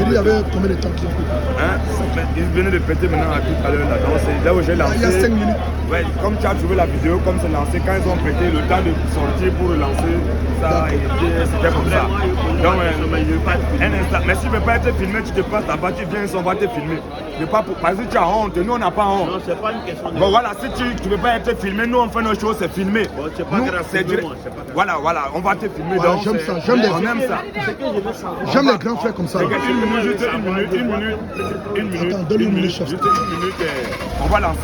Il y avait combien de temps qu'il hein? Il venait de péter maintenant à tout à l'heure là. C'est là où j'ai lancé. Il y a 5 minutes. Ouais, comme tu as trouvé la vidéo, comme c'est lancé, quand ils ont pété, le temps de sortir pour relancer, ça, c'était comme ça. Donc, un instant. Mais si tu ne veux pas être filmé, tu te passes là-bas, tu viens, on va te filmer. Pas pour, parce que tu as honte, nous on n'a pas honte. Non, c'est pas une question de... Bon voilà, si tu ne veux pas être filmé, nous on fait nos choses, c'est filmé. Bon, c'est pas grave, c'est direct. Voilà, on va te filmer. Voilà, donc j'aime ça, j'aime on aime ça. J'aime les grands frères comme ça. Une minute. Attends, donne une minute, chef. Juste une minute, on va lancer.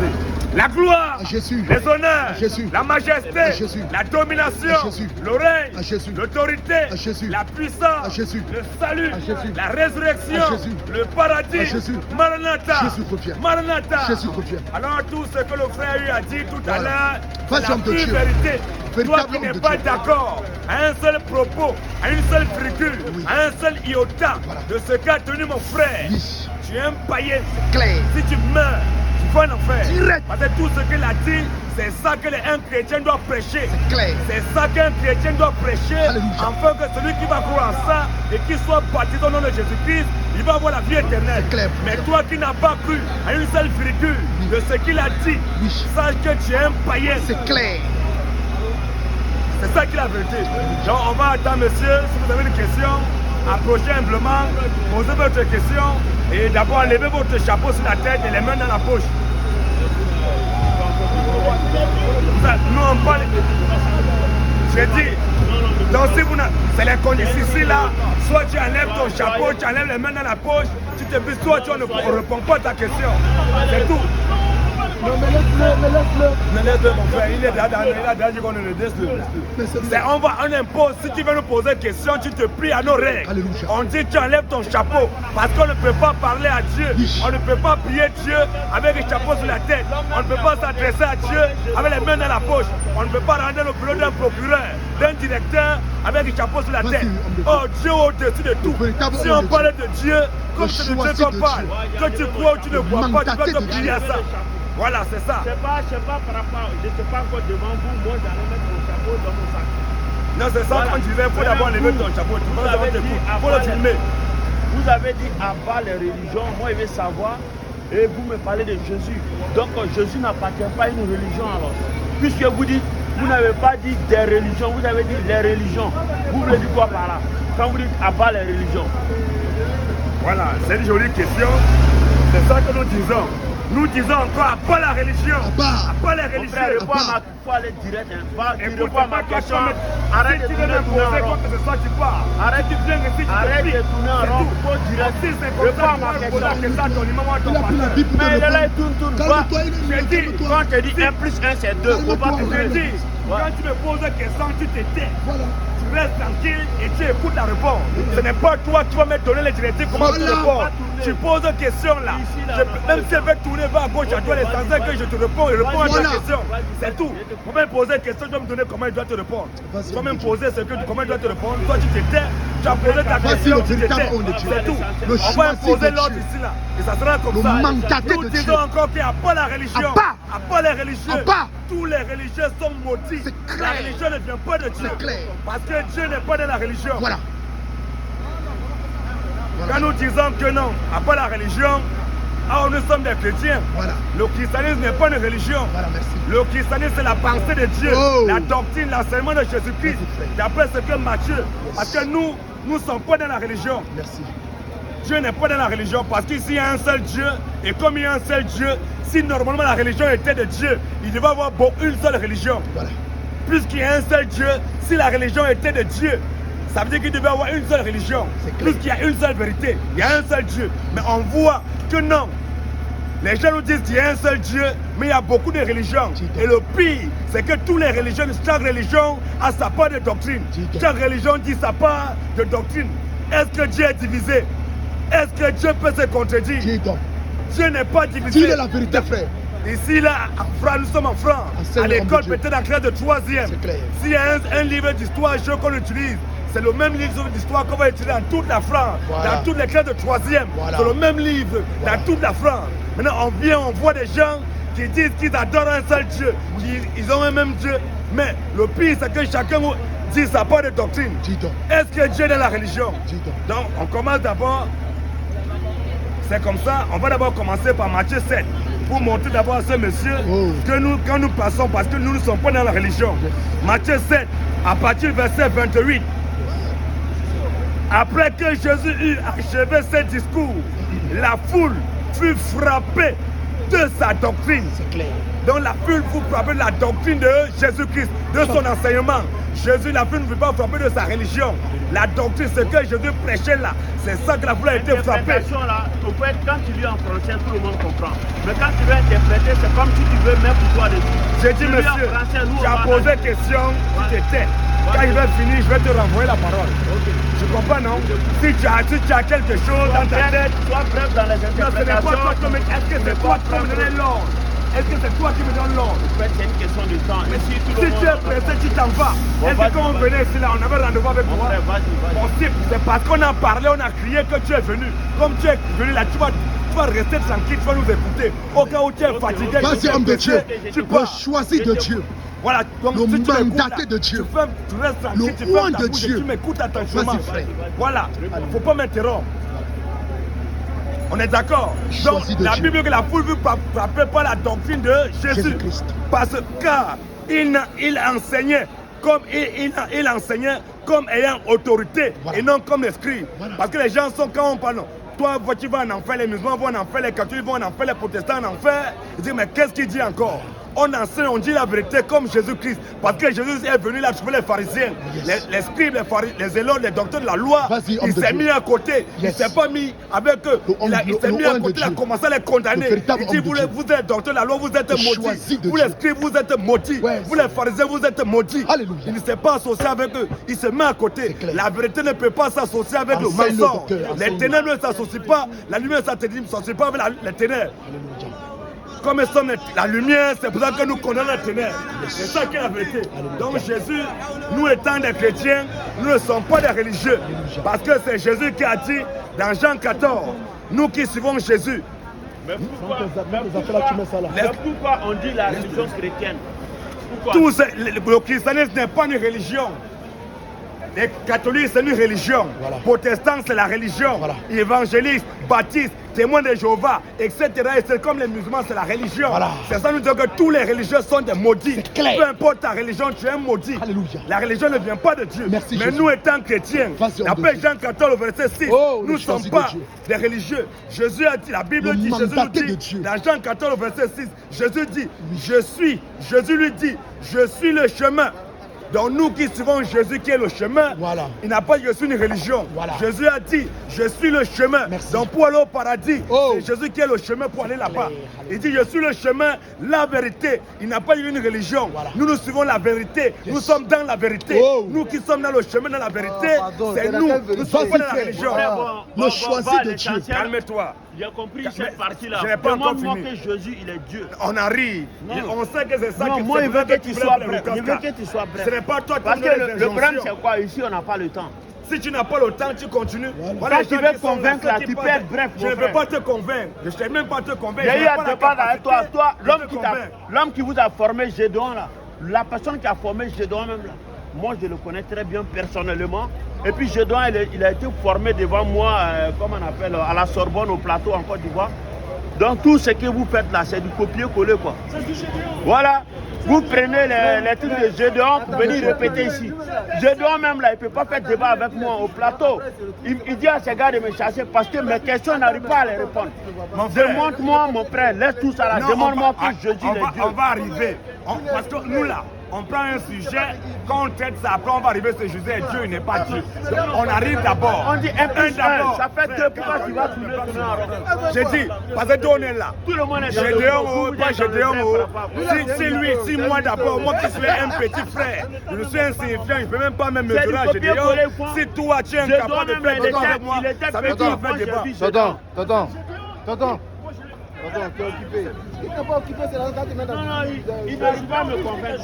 La gloire, Jésus. les honneurs, Jésus. la majesté, Jésus. la domination, Jésus. le règne, Jésus. l'autorité, Jésus. la puissance, Jésus. le salut, Jésus. la résurrection, Jésus. le paradis, Jésus. Maranatha, Jésus revient. Maranatha. Jésus revient. Alors tout ce que le frère a dit tout à Voilà. l'heure, Pas c'est la homme de pure Dieu. vérité. Toi Véritable qui homme n'es de pas Dieu. d'accord à un seul propos, à une seule virgule, Oui. à un seul iota Voilà. de ce qu'a tenu mon frère, Oui. tu es un païen. Clair. Si tu meurs, tu vas en enfer. Direct. Parce que tout ce qu'il a dit, c'est ça que un chrétien doit prêcher. C'est clair. C'est ça qu'un chrétien doit prêcher, Alléluia. afin que celui qui va croire en ça et qui soit baptisé au nom de Jésus-Christ, il va avoir la vie éternelle. C'est clair. Mais toi qui n'as pas cru à une seule virgule de ce qu'il a dit, Oui. sache que tu es un païen. C'est clair. C'est ça qui est la vérité. Donc on va attendre, monsieur, si vous avez une question, approchez humblement, posez votre question et d'abord levez votre chapeau sur la tête et les mains dans la poche. Nous on parle. J'ai dit, donc si vous n'avez, c'est les conditions ici là, soit tu enlèves ton chapeau, tu enlèves les mains dans la poche, tu te dis, soit tu ne réponds pas à ta question. C'est tout. Non, mais laisse-le. Ne laisse-le, mon frère, il a déjà dit qu'on ne le laisse. On impose, si tu veux nous poser une question, tu te plies à nos règles. Alléluia. On dit tu enlèves ton chapeau parce qu'on ne peut pas parler à Dieu. Oui. On ne peut pas prier Dieu avec un chapeau sur la tête. On ne peut pas s'adresser à Dieu avec les mains dans la poche. On ne peut pas rendre le bureau d'un procureur, d'un directeur avec un chapeau sur la Vas-y, tête. homme de Dieu. Oh, Dieu au-dessus de tout. Véritable Si homme on de parle de Dieu, comme Le c'est de Dieu choisi qu'on de parle, Dieu. que tu crois ou tu ne crois pas, tu Mandaté dois te de plier à Dieu. ça. Voilà, c'est ça. Je sais pas par rapport, je ne sais pas encore devant vous, moi j'allais mettre mon chapeau dans mon sac. Non, c'est ça Voilà. qu'on disait, il faut d'abord lever ton chapeau. Tu Vous vas avez dit faut le filmer. Vous avez dit abat les religions, moi je veux savoir, et vous me parlez de Jésus. Donc Jésus n'appartient pas à une religion alors. Puisque vous dites, vous n'avez pas dit des religions, vous avez dit les religions. Vous voulez dire quoi par là? Quand vous dites abat les religions. Voilà, c'est une jolie question. C'est ça que nous disons. Nous disons encore à pas la religion. Abba. À pas les Mon religieux. frère, réponds à ma, faut aller direct. Tu réponds à ma question. Arrête de si tu tourner veux me poser en quoi rond. que ce soit, tu pars. Arrête, tu viens ici, tu te Arrête plies. de tourner en C'est rond. tout. Faut direct. Si c'est comme Réponds ça, à ma tu vas question. poser ça à ton numéro, à ton Il a pris la partenaire. Bible pour te Mais là, il répondre. tourne. Calme-toi, il J'ai est dit, calme-toi. quand je dis 1 plus 1 c'est 2, faut pas Calme-toi, poser. Je dis, quand tu me poses une question, tu te tais. Voilà. Tu restes tranquille et tu écoutes la réponse. Ce n'est pas toi qui vas me donner les directives comment tu Voilà. réponds. Tu poses une question là. Même si elle veut tourner vers gauche, à toi les senseurs que je te réponds et réponds à ta Voilà. question. C'est tout. Tu vas me poser une question, tu vas me donner comment il doit te répondre. Vas-y, Tu vas me Dieu. poser ce que, comment il doit te répondre. Toi tu te tais, tu as posé ta Voici question, le tu te véritable tais. homme de Dieu. C'est tout. Le On va choisi imposer de l'ordre Dieu. ici là. Et ça sera comme Le ça. mandaté Nous de disons Dieu. encore qu'il n'y a pas la religion. Abba. À pas les religieux. Abba. Tous les religieux sont maudits. C'est La clair. religion ne vient pas de Dieu. C'est clair. Parce que Dieu n'est pas dans la religion. Voilà. Quand nous disons que non, à pas la religion, alors nous sommes des chrétiens. Voilà. Le christianisme n'est pas une religion. Voilà, merci. Le christianisme, c'est la pensée de Dieu, Oh. la doctrine, l'enseignement de Jésus-Christ. Merci, frère. D'après ce que Matthieu, parce que nous ne sommes pas dans la religion. Merci. Dieu n'est pas dans la religion parce qu'ici il y a un seul Dieu. Et comme il y a un seul Dieu, si normalement la religion était de Dieu, il devait y avoir une seule religion. Voilà. Puisqu'il y a un seul Dieu, si la religion était de Dieu, ça veut dire qu'il devait y avoir une seule religion. C'est clair. Puisqu'il y a une seule vérité, il y a un seul Dieu. Mais on voit que non. Les gens nous disent qu'il y a un seul Dieu, mais il y a beaucoup de religions. Et le pire, c'est que toutes les religions, chaque religion a sa part de doctrine. Chaque religion dit sa part de doctrine. Est-ce que Dieu est divisé? Est-ce que Dieu peut se contredire? Dis donc. Dieu n'est pas divisé. Dis la vérité, frère. Ici, là, en France, nous sommes en France. Enseigne À l'homme l'école, de Dieu. peut-être en classe de 3e. C'est clair. S'il y a un livre d'histoire qu'on utilise, c'est le même livre d'histoire qu'on va utiliser dans toute la France, Voilà. dans toutes les classes de 3e. Voilà. C'est le même livre Voilà. dans toute la France. Maintenant, on vient, on voit des gens qui disent qu'ils adorent un seul Dieu, qu'ils ont un même Dieu. Mais le pire, c'est que chacun, Dis, ça n'a pas de doctrine. Dis donc. Est-ce que Dieu est dans la religion? Dis donc. Donc, on commence d'abord. C'est comme ça. On va d'abord commencer par Matthieu 7. Pour montrer d'abord à ce monsieur que nous, quand nous passons, parce que nous ne sommes pas dans la religion. Matthieu 7, à partir du verset 28. Après que Jésus eut achevé ses discours, la foule fut frappée de sa doctrine. C'est clair. Donc la foule fut frappée de la doctrine de Jésus-Christ, de son enseignement. Jésus, la foule ne fut pas frappée de sa religion. La doctrine, ce que Jésus prêchait là, c'est ça que la foule a été frappée. Là, quand tu lis en français, tout le monde comprend. Mais quand tu veux interpréter, c'est comme si tu veux mettre pour toi dessus. J'ai dit, monsieur, tu as posé question, tu t'étais. Quand il va finir, je vais te renvoyer la parole. Tu comprends, non? Si tu as quelque chose dans ta tête, sois bref dans les interprétations. Non, ce n'est pas toi qui me... Est-ce que c'est toi qui me donnes l'ordre? Est-ce que c'est toi qui me donnes l'ordre? C'est une question de temps. Mais si tu es pressé, tu t'en vas. Est-ce que quand on venait ici, là, on avait rendez-vous avec toi? Possible. C'est parce qu'on a parlé, on a crié que tu es venu. Comme tu es venu là, tu vas rester tranquille, tu vas nous écouter. Au cas où tu es fatigué, vas-y, homme de Dieu. Tu peux choisir de Dieu. Voilà, donc le si tu mandaté de Dieu. Tu restes tranquille, tu fermes ta bouche et tu m'écoutes attentivement. Voilà, il ne faut pas m'interrompre. On est d'accord? Donc la Bible dit que la foule veut frapper par la doctrine de Jésus. Parce qu'il enseignait comme il enseignait comme ayant autorité et non comme les scribes. Parce que les gens sont, quand on parle, toi tu vas en enfer, les musulmans vont en enfer, les catholiques vont en enfer, les protestants en enfer. Ils disent mais qu'est-ce qu'il dit encore? On enseigne, on dit la vérité comme Jésus-Christ. Parce que Jésus est venu là trouver les pharisiens, les scribes, les éloges, les docteurs de la loi. Il s'est mis à côté. Il ne s'est pas mis avec eux. Il s'est mis à côté, il a commencé à les condamner. Il dit vous êtes docteurs de la loi, vous êtes maudits. Vous les scribes, vous êtes maudits. Vous les pharisiens, vous êtes maudits. Il ne s'est pas associé avec eux. Il se met à côté. La vérité ne peut pas s'associer avec le mensonge. Les ténèbres ne s'associent pas. La lumière ne s'associe pas avec les ténèbres. Comme nous sommes la lumière, c'est pour ça que nous condamnons la ténèbres. C'est ça qui est la vérité. Donc Jésus, nous étant des chrétiens, nous ne sommes pas des religieux. Parce que c'est Jésus qui a dit dans Jean 14, nous qui suivons Jésus. Mais pourquoi on dit la religion chrétienne? Le christianisme n'est pas une religion. Les catholiques, c'est une religion. Protestants, c'est la religion. Évangélistes, baptistes, témoins de Jéhovah, etc. Et c'est comme les musulmans, c'est la religion. C'est ça nous dit que tous les religieux sont des maudits. Peu importe ta religion, tu es un maudit. Alléluia. La religion ne vient pas de Dieu. Mais Jésus. Nous étant chrétiens, après Jean 14, verset 6, nous ne sommes pas des religieux. Jésus a dit, la Bible dit, Jésus nous dit, dans Jean 14, verset 6, Jésus dit, Jésus lui dit, je suis le chemin. Donc nous qui suivons Jésus qui est le chemin, il n'a pas dit je suis une religion. Jésus a dit je suis le chemin. Donc pour aller au paradis, c'est Jésus qui est le chemin pour aller là-bas. Il dit je suis le chemin, la vérité. Il n'a pas dit une religion. Nous suivons la vérité. Nous sommes dans la vérité. Nous qui sommes dans le chemin, dans la vérité, c'est nous. Nous ne sommes pas dans la religion. Nous choisissons de Dieu. Calme-toi. J'ai compris cette partie-là. Je n'ai pas encore fini. Que Jésus, il est Dieu. On arrive. On sait que c'est ça qui moi, il veut que tu sois bref. Il veut que tu sois bref. Ce n'est pas toi qui parce que le problème, c'est quoi? Ici, on n'a pas le temps. Si tu n'as pas le temps, tu continues. Quand tu veux convaincre, là, tu peux être bref. Je ne veux pas te convaincre. Je ne sais même pas te convaincre. J'ai eu à te parler avec toi. Toi, l'homme qui vous a formé Gédéon, là, la personne qui a formé Gédéon même, là, moi, je le connais très bien personnellement. Et puis Gédéon, il a été formé devant moi, comme on appelle, à la Sorbonne, au plateau en Côte d'Ivoire. Donc tout ce que vous faites là, c'est du copier-coller quoi. Voilà, vous prenez les trucs de Gédéon pour venir répéter ici. Gédéon même là, il ne peut pas faire débat avec moi au plateau. Il dit à ces gars de me chasser parce que mes questions n'arrivent pas à les répondre. Demande-moi mon frère, laisse tout ça là, demande-moi que je dis les dieux. On va arriver, parce que nous là, on prend un sujet, quand on traite ça, après on va arriver à ce sujet, Dieu il n'est pas Dieu. On arrive d'abord. On dit un d'abord. Ça fait deux, pourquoi tu vas tourner en rond? J'ai dit, parce que Dieu on est là. Tout le monde est Gédéon, pas Gédéon. Si moi d'abord, moi qui suis un petit frère, je suis insignifiant, je ne peux même pas me mesurer à Gédéon. Si toi tu es incapable de faire débat avec moi, ça veut dire faire débat. T'entends. Attends, tu es occupé. Il n'est pas occupé, c'est là quand tu mets dans Non, il n'arrive pas à me convaincre.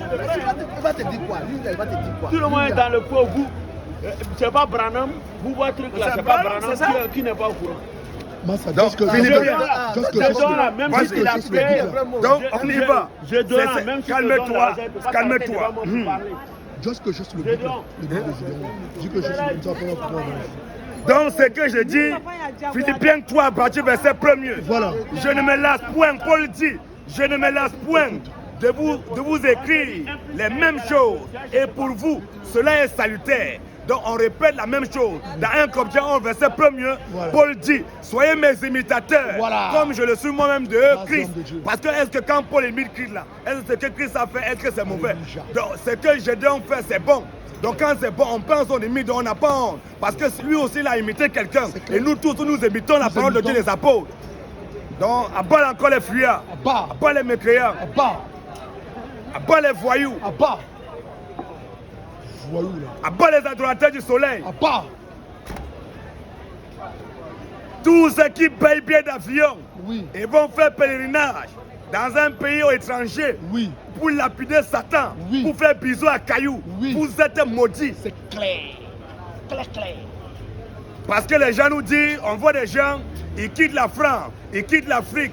Il va te dire quoi? Il va te dire quoi? Tout le monde est dans le pot, vous. C'est pas Branham, vous voyez truc là, c'est pas Branham qui n'est pas au courant. Donc, même si il a fait. Donc, on y va. Calme-toi. Juste que je suis le Gédéon. Dis que je suis le Donc ce que je dis, Philippiens 3, partir verset 1er. Voilà. Je ne me lasse point, Paul dit, je ne me lasse point de vous écrire les mêmes choses. Et pour vous, cela est salutaire. Donc on répète la même chose. Dans 1 Corinthiens 11, verset 1er, Voilà. Paul dit, soyez mes imitateurs, Voilà. comme je le suis moi-même de Christ. de Dieu. Parce que est-ce que quand Paul imite Christ là, est-ce que ce que Christ a fait, est-ce que c'est mauvais? Alléluia. Donc ce que Gédéon fait, c'est bon. Donc quand c'est bon, on pense, on imite, on n'a pas honte. Parce que lui aussi, il a imité quelqu'un. Et nous tous, nous imitons la parole de Dieu, les apôtres. Donc, abat encore les fuyards, Abba. abat les mécréants, Abba. abat les voyous, Abba. Voyou là. abat les adorateurs du soleil. Abba. Tous ceux qui payent bien d'avion Oui. et vont faire pèlerinage dans un pays étranger Oui. pour lapider Satan, Oui. pour faire bisous à Caillou, Oui. vous êtes maudits. C'est clair. Clair, clair. Parce que les gens nous disent, on voit des gens, ils quittent la France, ils quittent l'Afrique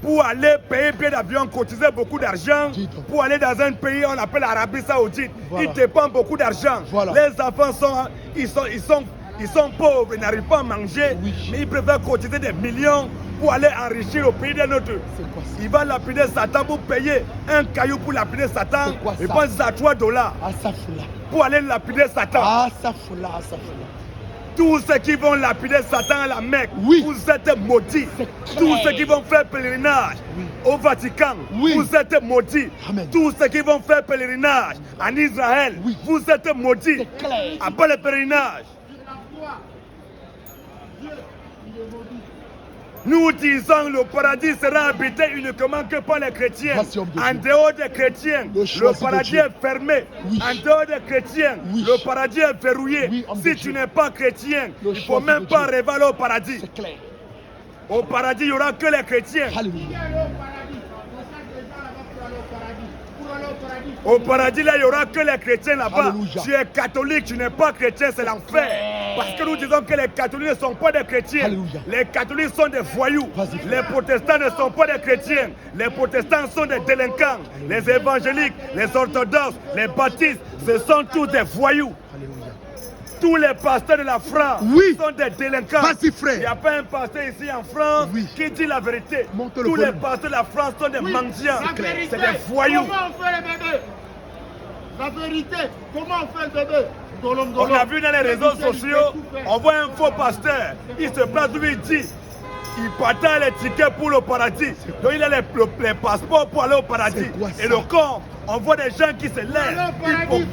pour aller payer bien d'avion, cotiser beaucoup d'argent, Dites. pour aller dans un pays on appelle l'Arabie Saoudite. Voilà. Ils dépensent beaucoup d'argent. Voilà. Les enfants sont pauvres, ils n'arrivent pas à manger, Oui. mais ils préfèrent cotiser des millions pour aller enrichir au pays d'un autre. C'est quoi ça? Il va lapider Satan pour payer un caillou pour lapider Satan. C'est quoi Il ça? pense à $3 Asafoula. pour aller lapider Satan. Asafoula. Asafoula. Tous ceux qui vont lapider Satan à la Mecque, Oui. vous êtes maudits. C'est clair. Tous ceux qui vont faire pèlerinage Oui. au Vatican, Oui. vous êtes maudits. Amen. Tous ceux qui vont faire pèlerinage en Israël, Oui. vous êtes maudits. C'est clair. Après le pèlerinage, nous disons le paradis sera habité uniquement que par les chrétiens. Merci, homme de En Dieu. dehors des chrétiens, Le le choisi de paradis Dieu. est fermé. Oui. En dehors des chrétiens, Oui. le paradis est verrouillé. Oui, homme de Si Dieu. tu n'es pas chrétien, Le il ne faut choisi même de pas Dieu. rêver aller au paradis. C'est clair. Au paradis, il n'y aura que les chrétiens. Alléluia. Au paradis, là, il n'y aura que les chrétiens là-bas. Alléluia. Tu es catholique, tu n'es pas chrétien, c'est l'enfer. Parce que nous disons que les catholiques ne sont pas des chrétiens. Alléluia. Les catholiques sont des voyous. Vas-y. Les protestants ne sont pas des chrétiens. Les protestants sont des délinquants. Les évangéliques, les orthodoxes, les baptistes, ce sont tous des voyous. Alléluia. Tous les pasteurs de la France Oui. sont des délinquants. Vas-y, frère. Il n'y a pas un pasteur ici en France Oui. qui dit la vérité. Monte le Tous les volume. pasteurs de la France sont des mendiants. La vérité, C'est des voyous. Comment on fait le bébé? La vérité, comment on fait le bébé? Dolom, On dolom. a vu dans les réseaux sociaux, on voit un faux pasteur. Il se place où il dit, il partage les tickets pour le paradis. Donc il a les passeports pour aller au paradis. C'est quoi ça? Et le corps, on voit des gens qui se lèvent,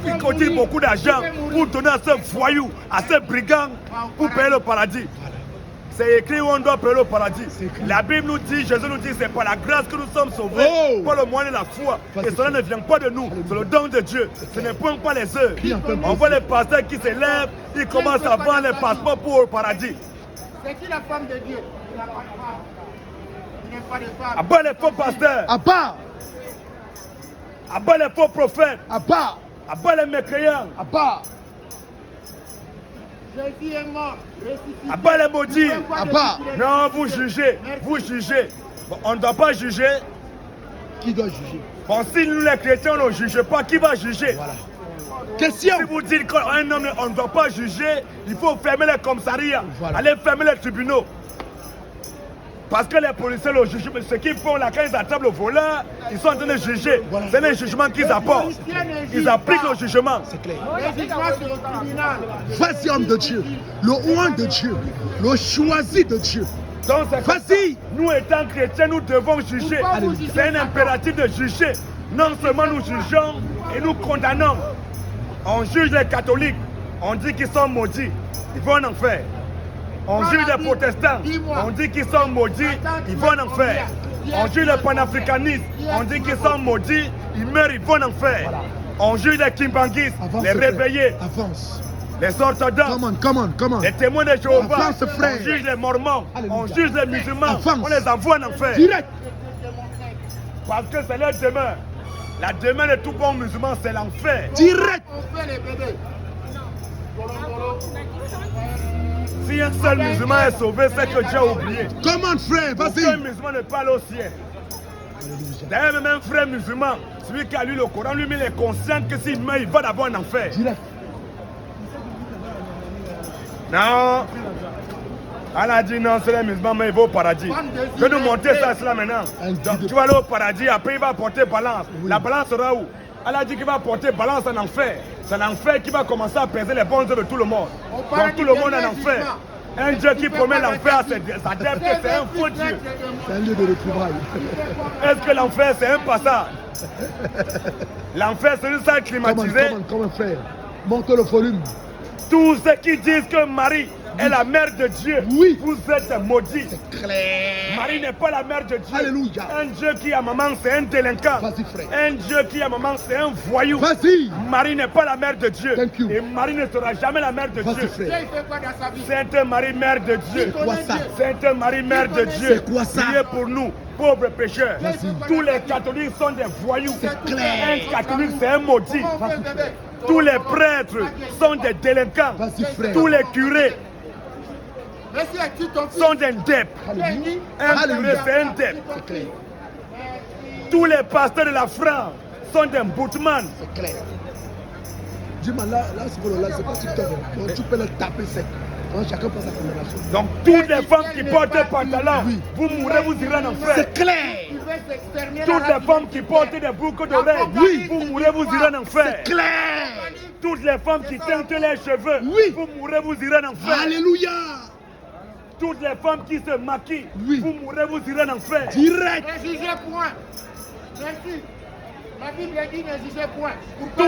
ils cotisent beaucoup d'argent pour donner à ce voyou, à ce brigand, pour payer le paradis. C'est écrit où on doit payer le paradis. écrit. La Bible nous dit, Jésus nous dit, c'est par la grâce que nous sommes sauvés, Oh! par le moyen de la foi. Vas-y. Et cela ne vient pas de nous, c'est le don de Dieu. Ce n'est point pas les œuvres. Crie un peu On voit les pasteurs qui se lèvent, ils commencent à vendre les passeports pour le paradis. C'est qui la femme de Dieu? Il n'a pas de femme. Il n'est pas de femme. Abat les faux pasteurs, Abba. abat les faux prophètes, Abba. abat les mécréants, Abba. Jésus est mort, ressuscité. abat les maudits. Abba. Non, vous jugez, vous jugez. Bon, on ne doit pas juger. Qui doit juger? Bon, si nous les chrétiens on ne juge pas, qui va juger? Voilà. Question. Si vous dites qu'un homme, on ne doit pas juger, il faut fermer les commissariats, Voilà. aller fermer les tribunaux. Parce que les policiers le jugent, mais ce qu'ils font là, quand ils attrapent le voleur, ils sont en train de juger. Voilà. C'est le jugement qu'ils apportent. Ils appliquent le jugement. C'est clair. Les jugements, c'est au tribunal. Vas-y, homme de Dieu. Le roi de Dieu. Le choisi de Dieu. Donc, c'est comme ça. Vas-y. Nous étant chrétiens, nous devons juger. Pourquoi vous Alléluia. jugez C'est un Satan? impératif de juger. Non seulement nous jugeons et nous condamnons. On juge les catholiques. On dit qu'ils sont maudits. Ils vont en enfer. On juge les protestants. On dit qu'ils sont maudits. Ils vont en enfer. On juge les panafricanistes. On dit qu'ils sont maudits. Ils meurent. Ils vont en enfer. On juge les kimbanguistes, Avance, les frère. réveillés, Avance. les orthodoxes, Come on. les témoins de Jéhovah. Avance, frère. On juge les mormons. Alléluia. On juge les musulmans. Avance. On les envoie en enfer. Direct. Parce que c'est leur demeure. La demeure de tout bon musulman, c'est l'enfer. Direct. On fait les bébés. Dolom, dolom. Si un seul musulman est sauvé, c'est que Dieu a oublié. Come on, frère. Aucun Vas-y. musulman ne peut aller au ciel. Alléluia. D'ailleurs, même un frère musulman, Celui qui a lu le Coran, lui, il est conscient que s'il meurt, il va d'abord en enfer. Direct. Non. Elle a dit non, c'est les musulmans, mais il va au paradis. Je vais nous montrer ça cela maintenant. Donc, tu vas aller au paradis, après il va porter balance. Oui. La balance sera où? Elle a dit qu'il va porter balance en enfer. C'est l'enfer qui va commencer à peser les bonnes œuvres de tout le monde. Donc tout le monde en enfer. Un Dieu qui promet l'enfer à sa dette, c'est un faux Dieu. C'est un lieu de retrouvailles. Est-ce que l'enfer c'est un passage? L'enfer c'est une salle climatisée. Comme un frère. Monte le volume. Tous ceux qui disent que Marie est la mère de Dieu, Oui. vous êtes maudits. Clair. Marie n'est pas la mère de Dieu. Alléluia. Un Dieu qui a maman, c'est un délinquant. Vas-y, frère. Un Dieu qui a maman, c'est un voyou. Vas-y. Marie n'est pas la mère de Dieu. Thank you. Et Marie ne sera jamais la mère de Vas-y, Dieu. frère. Dieu, il fait quoi dans sa vie? Sainte Marie, mère de Dieu. C'est quoi ça? Sainte Marie, mère de Dieu. C'est quoi ça? Priez pour nous, pauvres pécheurs. Vas-y. Tous les catholiques sont des voyous. C'est clair. Un catholique, c'est un maudit. Comment on fait, bébé? Tous les prêtres sont des délinquants. Vas-y, frère. Tous les curés Merci à qui ton fils? sont des deps. Alléluia. Un curé, c'est un dep. C'est clair. Tous les pasteurs de la France sont des boutman. C'est clair. Dis-moi, là, c'est pour le là, c'est pas TikTok. Donc, tu peux le taper sec. Donc, chacun prend sa condamnation. Donc toutes les femmes qui portent des pantalons, Oui. vous mourrez, vous irez en enfer. C'est clair. Il veut s'exterminer Toutes la les femmes qui portent des boucles d'oreilles, Oui. vous mourrez, vous irez en enfer. C'est clair. Toutes les femmes qui teintent les cheveux, Oui. vous mourrez, vous irez en enfer. Alléluia. Toutes les femmes qui se maquillent, Oui. vous mourrez, vous irez en enfer. Direct. Ne jugez point. Merci. La Bible dit ne jugez point. Pourquoi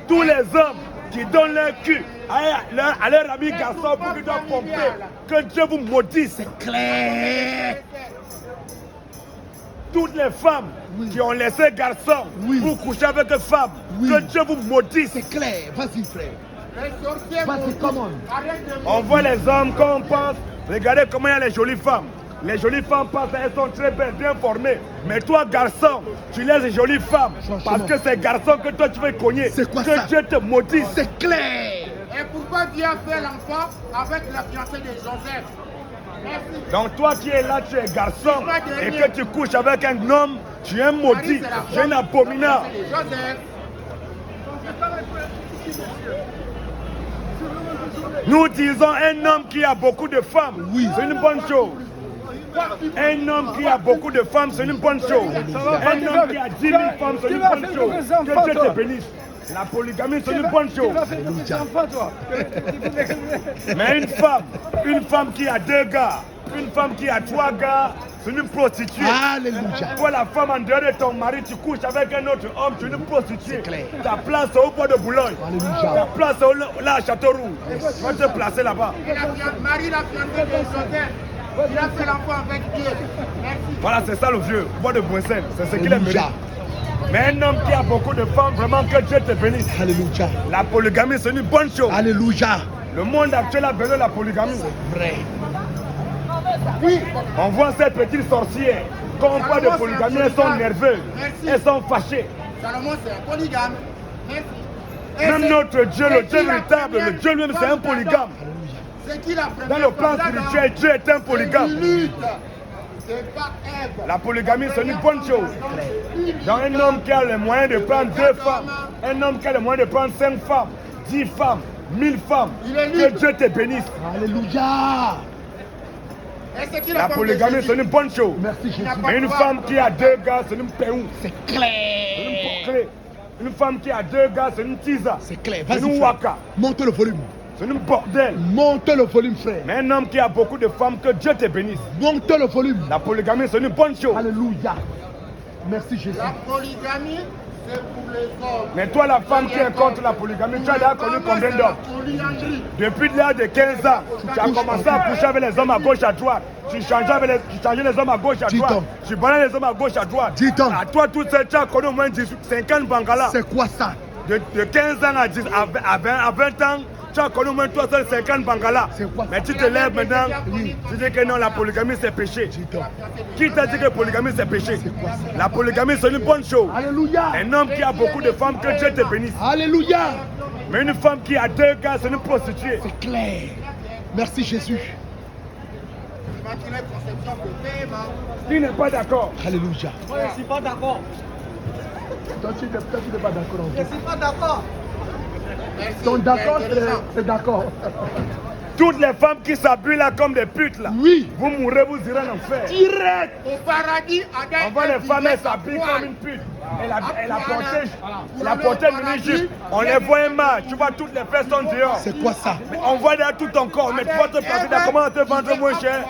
Tous les hommes qui donnent leur cul à leur ami garçon pour qu'ils doivent pomper, que Dieu vous maudisse. C'est clair. Toutes les femmes Oui. qui ont laissé garçon Oui. pour coucher avec des femmes, Oui. que Dieu vous maudisse. C'est clair. Vas-y, frère. Les sorciers Vas-y, maudits. come on. Arrête de On voit les hommes quand on pense, regardez comment il y a les jolies femmes. Les jolies femmes passent, elles sont très belles, bien formées. Mais toi, garçon, tu laisses les jolies femmes Franchement. parce que c'est garçon que toi tu veux cogner. C'est quoi que ça? Dieu te maudisse. C'est clair. Et pourquoi Dieu a fait l'enfant avec la fiancée de Joseph? Merci. Donc toi qui es là, tu es garçon et que tu couches avec un homme, tu es un maudit, tu es un abominable. De Joseph. Nous disons un homme qui a beaucoup de femmes, Oui. c'est une bonne chose. Un homme qui a beaucoup de femmes, c'est une bonne chose. Un homme qui a 10 000 femmes, c'est une bonne chose. Que Dieu te bénisse. La polygamie, c'est une bonne chose. Mais une femme qui a 2 gars, une femme qui a 3 gars, c'est une prostituée. Alléluia. Toi, la femme en dehors de ton mari, tu couches avec un autre homme, tu es une prostituée. C'est clair. Ta place est au bois de Boulogne. Alléluia. Ta place est là à Châteauroux. Tu vas te placer là-bas. Et Marie, la fiancée de Joseph. Il a fait l'enfant avec Dieu. Merci. Voilà, c'est ça le vieux, bois de Boissel. C'est ce qu'il est mérite. Alléluia. Mais un homme qui a beaucoup de femmes, vraiment que Dieu te bénisse. Alléluia. La polygamie, c'est une bonne chose. Alléluia. Le monde actuel a besoin de la polygamie. Vrai. Oui. On voit ces petites sorcières. Quand on parle de polygamie, elles sont nerveuses. Merci. Elles sont fâchées. Salomon, c'est un polygame. Merci. Et Même c'est- notre Dieu, le c'est Dieu qui la véritable, première le Dieu lui-même, c'est un femme polygame. d'Adam? C'est qui la première Dans le plan femme d'Adam? spirituel, Dieu est un C'est polygame. Lilith. C'est pas Ève. La polygamie, c'est une bonne chose. Donc un homme qui a les moyens de prendre 2 femmes, un homme qui a les moyens de prendre 5 femmes, 10 femmes, 1000 femmes, Il est que libre. Dieu te bénisse. Alléluia. Et c'est qui La femme de polygamie, Jésus? c'est une bonne chose. Merci Jésus. Mais une femme qui a 2 gars, c'est une péou. C'est C'est clair. une clé. Une femme qui a 2 gars, c'est une tisa. C'est clair. C'est Vas-y. une frère. waka. Monte le volume. C'est une bordel. Monte le volume, frère. Mais un homme qui a beaucoup de femmes, que Dieu te bénisse. Monte le volume. La polygamie, c'est une bonne chose. Alléluia. Merci Jésus. La polygamie, c'est pour les hommes. Mais toi, la femme qui est contre la polygamie, tu as déjà connu combien d'hommes? La polyandrie. Depuis l'âge de 15 ans, tu as commencé à coucher avec les hommes à gauche, à droite. Tu changeais les hommes à gauche, à droite. Dis-donc. Tu balayais les hommes à gauche, à droite. Dis-donc. À toi, tout seul, tu as connu au moins 50 bangalas. C'est quoi ça? De 15 ans à 20 ans, tu as connu au moins toi seul 50 bangalas. C'est quoi ça? Mais tu te lèves maintenant, tu dis que non, la polygamie c'est péché. Dis-donc. Qui t'a dit que la polygamie c'est péché? quoi ça? La polygamie c'est une bonne chose. Alléluia. Un homme qui a beaucoup de femmes, que Dieu te bénisse. Alléluia. Mais une femme qui a 2 gars, c'est une prostituée. C'est clair. Merci Jésus. Immaculée conception de Pema. Tu n'es pas d'accord. Alléluia. Moi, je ne suis pas d'accord. Toi, tu n'es pas d'accord en Je ne suis pas d'accord. Ton d'accord, c'est d'accord. Toutes les femmes qui s'habillent là comme des putes là, Oui. vous mourrez, vous irez en enfer. Direct. Au paradis, On voit les femmes, elles s'habillent comme une pute. Elle a porté une mini-jupe. On les voit mal. Tu vois, toutes les fesses sont dehors. C'est quoi ça? Mais on voit derrière tout ton corps. Mais tu vas te passer là, comment te vendre moins cher?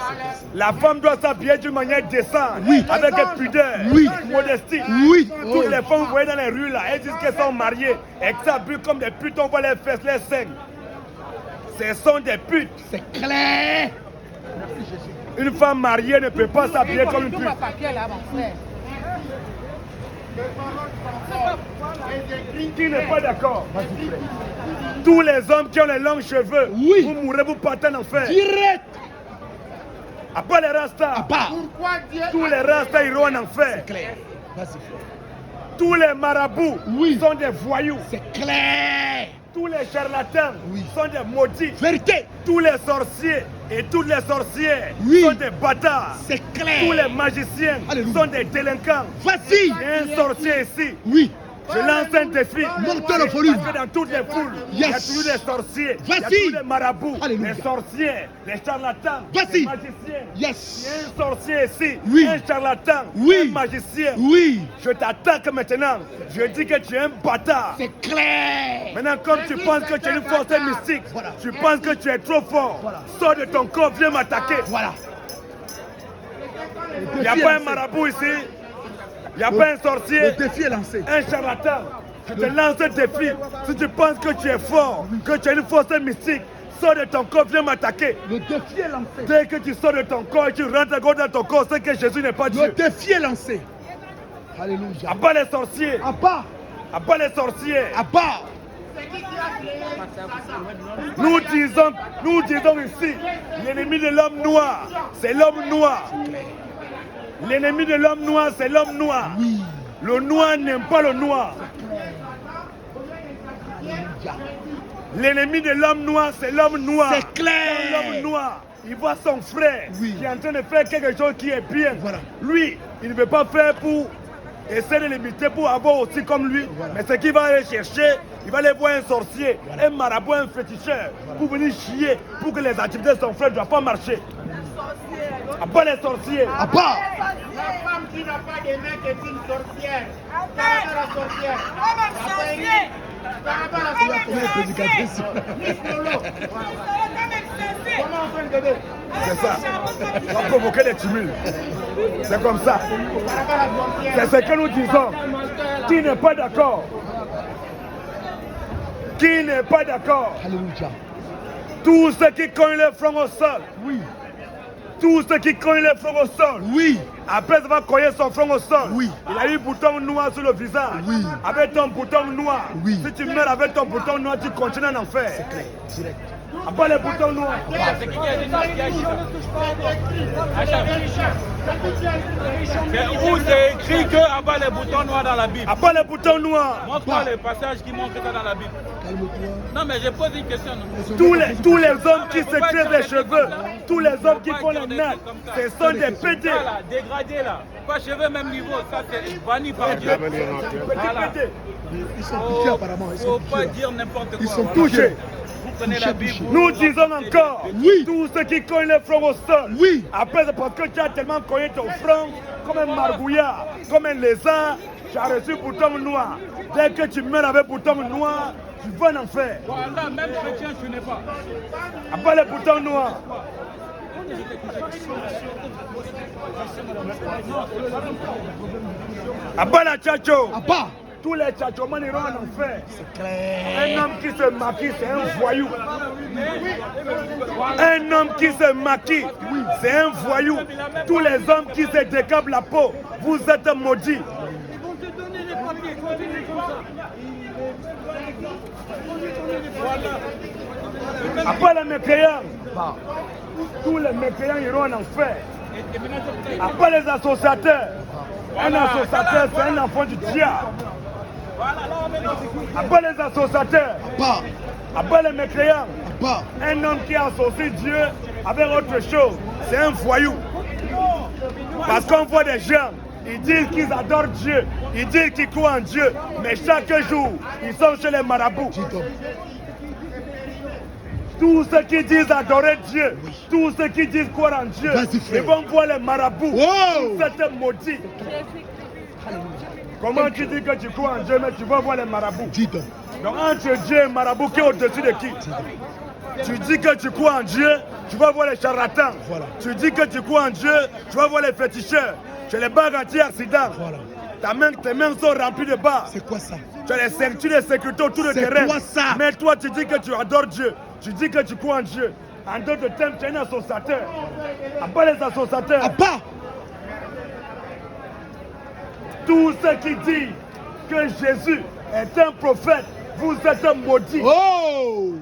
La femme doit s'habiller d'une manière décente. Oui. Avec pudeur. Oui. Modestie. Oui. Toutes les femmes, vous voyez dans les rues là, elles disent qu'elles sont mariées. Et qu'elles s'habillent comme des putes. On voit les fesses, les seins. Ce sont des putes. C'est clair. Une femme mariée ne peut pas s'habiller comme une pute. Qui n'est pas d'accord? Tous les hommes qui ont les longs cheveux, Oui. vous mourrez, vous partez en enfer. Direct. À part les rastas, À part. Pourquoi Dieu tous les rastas iront en enfer. Clair. Vas-y. Tous les marabouts Oui. sont des voyous. C'est clair. Tous les charlatans Oui. sont des maudits. Vérité. Tous les sorciers et toutes les sorcières Oui. sont des bâtards. C'est clair. Tous les magiciens Alléluia. sont des délinquants. Vas-y. Il y a un sorcier ici. Oui. Je lance un défi. Montez le volume. Parce que dans toutes les foules, il y a Yes. toujours des sorciers, il y a Vas-y. toujours des marabouts, Alléluia. les sorciers, les charlatans, Vas-y. les magiciens. Il y a Yes. un sorcier ici, Oui. un charlatan, Oui. un magicien. Oui. Je t'attaque maintenant. Je dis que tu es un bâtard. C'est clair. Maintenant, comme tu penses que tu es une force mystique, Voilà. tu penses que tu es trop fort, Voilà. sors de ton corps, viens m'attaquer. Voilà. Il n'y a pas un marabout ici, il n'y a pas un sorcier, Le défi est lancé. un charlatan. Je te lance un défi. Si tu penses que tu es fort, que tu as une force mystique, sors de ton corps, viens m'attaquer. Le défi est lancé. Dès que tu sors de ton corps et tu rentres encore dans ton corps, c'est que Jésus n'est pas Le Dieu. défi est lancé. Alléluia. À part les sorciers, À part. à part les sorciers, À part. nous disons ici, l'ennemi de l'homme noir, c'est l'homme noir. L'ennemi de l'homme noir, c'est l'homme noir. Oui. Le noir n'aime pas le noir. Alléluia. L'ennemi de l'homme noir, c'est l'homme noir. C'est clair. Quand l'homme noir, il voit son frère Oui. qui est en train de faire quelque chose qui est bien. Voilà. Lui, il ne veut pas faire pour essayer de l'imiter pour avoir aussi comme lui. Voilà. Mais ce qu'il va aller chercher, il va aller voir un sorcier, un marabout, un féticheur, pour venir chier, pour que les activités de son frère ne doivent pas marcher. À part les sorciers. À part. La femme qui n'a pas de mec est une sorcière. Caraba la sorcière. Caraba la sorcière. Comment est prédicatrice? Miss Lolo. Comment on fait le bébé? C'est ça. On va provoquer des tumultes. C'est comme ça. Caraba la sorcière. C'est ce que nous disons. Qui n'est pas d'accord? Qui n'est pas d'accord? Alléluia. Tous ceux qui cognent le front au sol. Oui. Tous ceux qui cognent le front au sol. Oui. Après avoir cogné son front au sol, Oui. il a eu un bouton noir sur le visage. Oui. Avec ton bouton noir, Oui. si tu meurs avec ton bouton noir, tu continues en enfer. Clair. Direct. Après le bouton noir. Où c'est écrit qu'abat les boutons noirs dans la Bible? Après le bouton noir, Montre-moi le passage qui montre ça dans la Bible. Calme-toi. Non, mais je pose une question. Non? tous les hommes qui se créent les cheveux, tous les hommes qui font les nattes, ce sont des pédés. Ça, là, dégradé là. Pas cheveux même niveau, ça c'est banni par Dieu. Voilà. Pédés. Ils sont piqués apparemment. Ils Faut sont pas piqués. dire n'importe quoi. Ils sont voilà. Touchés. Vous prenez la Bible. Nous disons encore, Oui. tous ceux qui cognent le front au sol, Oui. après c'est parce que tu as tellement cogné ton front comme un margouillard, comme un lézard, tu as reçu bouton noir. Dès que tu meurs avec bouton noir, tu vas en enfer. Voilà, même chrétien, tu n'es pas. Après le bouton noir, après la tchatcho, À part. tous les tchatchomans iront en enfer. C'est clair. Un homme qui se maquille, c'est un voyou. Un homme qui se maquille, c'est un voyou. Tous les hommes qui se décapent la peau, vous êtes maudits. Après les mécréants, tous les mécréants iront en enfer. Après les associateurs, un associateur c'est un enfant du diable. Après les associateurs, À part. après les mécréants, À part. un homme qui associe Dieu avec autre chose, c'est un voyou. Parce qu'on voit des gens Ils disent qu'ils adorent Dieu. Ils disent qu'ils croient en Dieu. Mais chaque jour, ils sont chez les marabouts. Tous ceux qui disent adorer Dieu, tous ceux qui disent croire en Dieu, ils vont voir les marabouts. C'est maudit. Comment tu dis que tu crois en Dieu, mais tu vas voir les marabouts? Donc entre Dieu et marabout, qui est au-dessus de qui? Tu dis que tu crois en Dieu, tu vas voir les charlatans. Voilà. Tu dis que tu crois en Dieu, tu vas voir les féticheurs. Tu as les bagues anti-accident. Voilà. Tes mains sont remplies de barres. C'est quoi ça? Tu as les ceintures de sécurité autour de tes reins. C'est quoi ça? Mais toi, tu dis que tu adores Dieu. Tu dis que tu crois en Dieu. En d'autres termes, tu es un associateur. À part les associateurs. À part. Tous ceux qui disent que Jésus est un prophète, vous êtes maudits. Oh!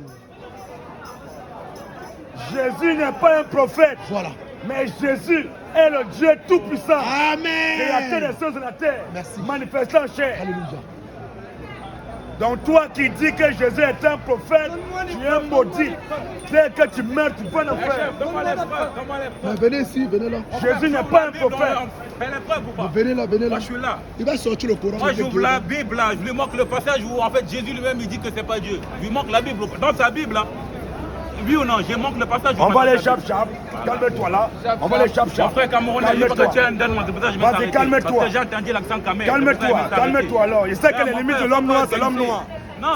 Jésus n'est pas un prophète. Voilà. Mais Jésus est le Dieu tout-puissant. Amen. Créateur des cieux et de la terre. Merci. Manifestant en chair. Alléluia. Donc toi qui dis que Jésus est un prophète, tu es un maudit. Dès que tu meurs, tu vas en enfer. Venez ici, venez là. Jésus n'est pas un prophète. Fais l'épreuve ou pas? Venez là, venez là. Moi je suis là. Il va sortir le Coran. Moi j'ouvre la Bible là, je lui montre le passage où en fait Jésus lui-même il dit que c'est pas Dieu. Je lui montre la Bible. Dans sa Bible là. Oui ou non, je manque le passage. On va les chap-chap. Calme-toi là. On va les chap-chap. Mon frère Cameroun, il dit que tu es un donne-moi. Vas-y, calme-toi. Parce que j'ai entendu l'accent camé. Calme-toi, calme-toi alors. Il sait que les limites de l'homme noir, c'est l'homme noir.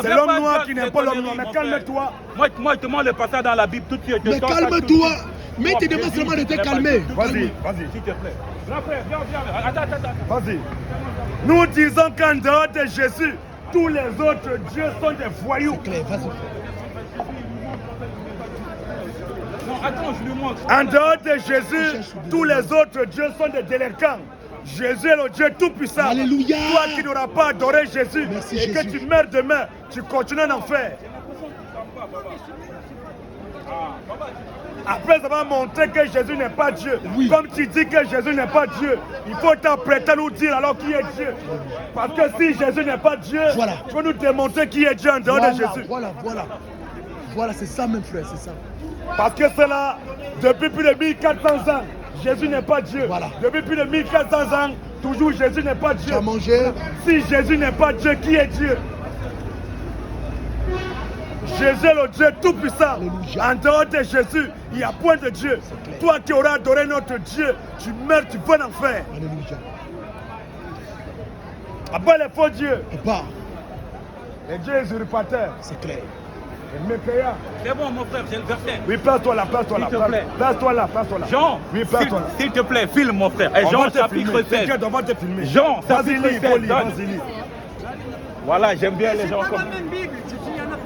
C'est l'homme noir qui n'est pas l'homme noir. Mais calme-toi. Moi, je te montre le passage dans la Bible tout de suite. Mais calme-toi. Mais tu demandes seulement de te calmer. Vas-y, vas-y. S'il te plaît. Grand frère, viens. Attends. Vas-y. Nous disons qu'en dehors de Jésus, tous les autres dieux sont des voyous. Claire, vas-y. Non, attends, je lui montre. En dehors de Jésus, tous les autres dieux sont des délinquants. Jésus est le Dieu tout-puissant. Alléluia. Toi qui n'auras pas adoré Jésus, Merci, et que Jésus. tu meurs demain, tu continues en enfer. Après avoir montré que Jésus n'est pas Dieu, Oui. comme tu dis que Jésus n'est pas Dieu, il faut t'apprêter à nous dire alors qui est Dieu. Parce que si Jésus n'est pas Dieu, Voilà. tu vas nous démontrer qui est Dieu en dehors de Jésus. Voilà, c'est ça même frère, c'est ça. Parce que c'est là, depuis plus de 1400 ans, Jésus n'est pas Dieu. Voilà. Depuis plus de 1400 ans, toujours Jésus n'est pas Dieu. Tu as mangé. Si Jésus n'est pas Dieu, qui est Dieu? Jésus est le Dieu tout-puissant. Alléluia. En dehors de Jésus, il n'y a point de Dieu. Toi qui auras adoré notre Dieu, tu meurs, tu vas en enfer. Alléluia. Après les faux dieux, À part, les dieux usurpateurs, c'est clair. les mécréants. C'est bon, mon frère, j'ai le verset. Oui, place-toi là, place-toi là. S'il te plaît. Place-toi là, place-toi là. Jean, Oui, place-toi là. s'il te plaît, filme mon frère. Et On Jean va te chapitre filmer. 16. T'inquiète, on va te filmer. Jean, Vas-y, chapitre lis, il faut 16. lire, vas-y, lis. Voilà, j'aime bien les gens comme.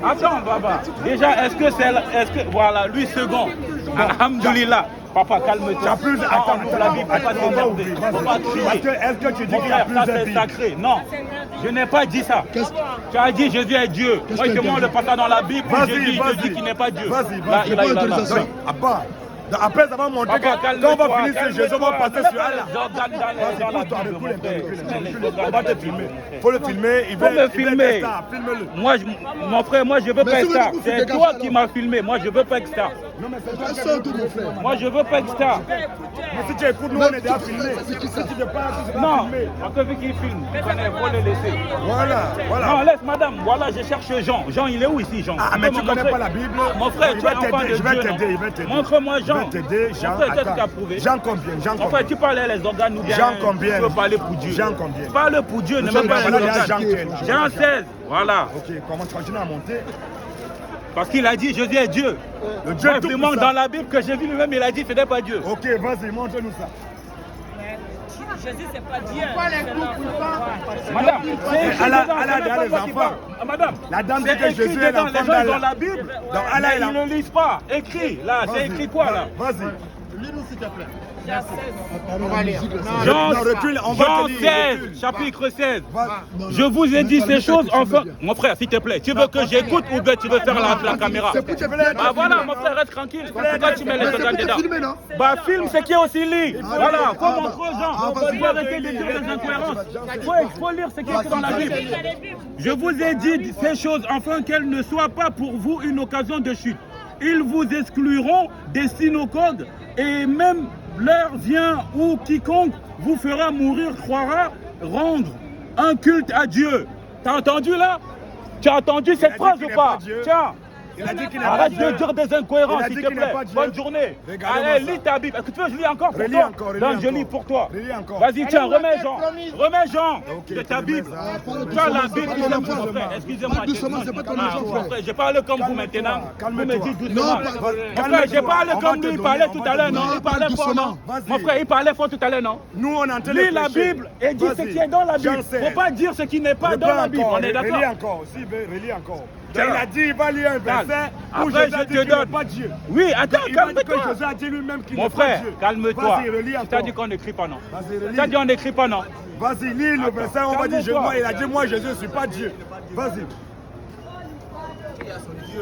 Attends, Baba. Déjà, est-ce que, voilà, lui second. Alhamdoulilah. Papa, calme-toi. Tu as plus. Attends, la Bible, attends, on va ouvrir. Faut pas crier. Parce que est-ce que tu dis Mon qu'il y a frère, plus ça de c'est vie? sacré. Non, je n'ai pas dit ça. Qu'est-ce Tu as dit Jésus est Dieu. Qu'est-ce Moi, je que te montre t'as le passage dans la Bible où Vas-y, Jésus il te vas-y. dit qu'il n'est pas Dieu. Vas-y, Là, vas-y. il a- il a- autorisation. À part. Après avoir montré Papa, que calme-toi, quand on va finir ce Jésus, on va passer sur Allah. Jordan dans Vas-y, la pousse-toi, Bible, recule un mon peu, frère. recule. On va te filmer. Faut le filmer, il Faut va me être filmer. star, filme-le. Moi, mon frère, moi je veux pas si être vous star. voulez vous C'est filmer, toi gars, qui alors. m'as filmé. Moi je veux pas être star. Non, mais c'est toi Tu qui as as tout, mon frère. Moi je veux pas être star. Mais si tu écoutes, nous on est déjà filmé. C'est qui ça? Si tu ne pas, tu seras Non, filmé. on peut vu qu'il filme. Il faut le laisser. Voilà, voilà. Non, laisse madame. Voilà, je cherche Jean. Jean, il est où ici, Jean? Ah, mais peux tu me connais montrer? pas la Bible? Mon frère, Je tu es vais enfant t'aider, de je vais Dieu, t'aider, non? je vais t'aider. Montre-moi Jean. Je vais t'aider, Jean. Mon frère, qu'est-ce Attends. que tu as prouvé? Jean combien? Jean En fait, combien? tu parlais les organes ou bien Jean combien? tu veux parler pour Dieu? Jean combien? Parle pour Dieu, ne Jean me parle pas combien? les Jean organes. quel? Jean 16, voilà. Ok, comment tu continues à monter? Parce qu'il a dit Jésus est Dieu. Le Dieu Moi, je tout demande puissant. dans la Bible que Jésus lui-même, il a dit ce n'est pas Dieu. Ok, vas-y, montre-nous ça. Jésus, c'est pas Dieu. Madame, c'est écrit Allah- dedans, Allah c'est même a pas des moi qui enfants. parle. Ah, madame, La dame c'est dit que écrit Jésus est dedans, l'enfant les gens d'Allah. dans la Bible. Donc, Allah, mais il a- ils ne lisent pas. Écrit, là, c'est Vas-y. écrit quoi là? Vas-y. Lis-nous s'il te plaît. On va lire. Jean, Non, recule, on va Jean te lire, 16, recule. chapitre 16. Va- Je vous ai dit ces choses enfin. Mon Mon frère, s'il te plaît, tu veux que j'écoute ou bien tu veux faire la caméra? C'est pour te Ah voilà, mon frère, reste tranquille. Pourquoi tu mets les organes dedans? filmer, non? Bah, filme ce qui est aussi lit. Voilà, ah, faut montrer aux ah, gens. vas-y. Il faut arrêter de dire des incohérences. Faut lire ce qui est écrit dans la Bible. Je vous ai dit ces choses afin qu'elles ne soient pas pour vous une occasion de chute. Ils vous excluront des synagogues et même l'heure vient où quiconque vous fera mourir croira rendre un culte à Dieu. T'as entendu là? Tu as entendu cette phrase ou pas? Tiens. Il a dit qu'il n'est pas Arrête Dieu. de dire des incohérences, Il a s'il dit te qu'il n'est plaît. pas Dieu. Bonne journée. Regardez-moi Allez, ça. lis ta Bible. Est-ce que tu veux que je lis encore pour Relis toi? encore, relis Non, je encore. lis pour toi. Relis encore. Vas-y, tiens, Allez, remets on Jean. a promis. Remets Jean Ok, de ta tu remets Bible. ça. Tu as la Bible, pas mon ton enfant. frère. Excusez-moi. Parle doucement, c'est pas ton enfant, frère. Frère, j'ai parlé comme vous maintenant. Calme-toi. Vous me dites doucement. Non, Mon frère, j'ai parlé On va comme te lui. Il donner, parlait on tout va à te l'heure, non? donner. Il parlait fort, non? Vas-y. Mon frère, il parlait fort tout à l'heure, non? Nous, on est en train de Lis la prêcher. Bible et dis ce Vas-y. qui est dans la Bible. Jean 16. Faut pas dire ce qui n'est pas dans la Bible. On est Relis d'accord? encore. Si, relis encore. Tiens. Il a dit il va lire un verset où Après, Jésus a je dit te qu'il n'est donne. pas Dieu. Oui, attends, Il va dire que calme-toi. Jésus a dit lui-même qu'il Mon n'est pas frère, Dieu. calme-toi. Vas-y, relis Tu t'as encore. dit qu'on n'écrit pas, non? Vas-y, relis. Tu as dit on n'écrit pas, non? Vas-y, lis le verset, on va dire calme-toi. moi, il a dit moi Jésus ne suis pas Dieu. Vas-y.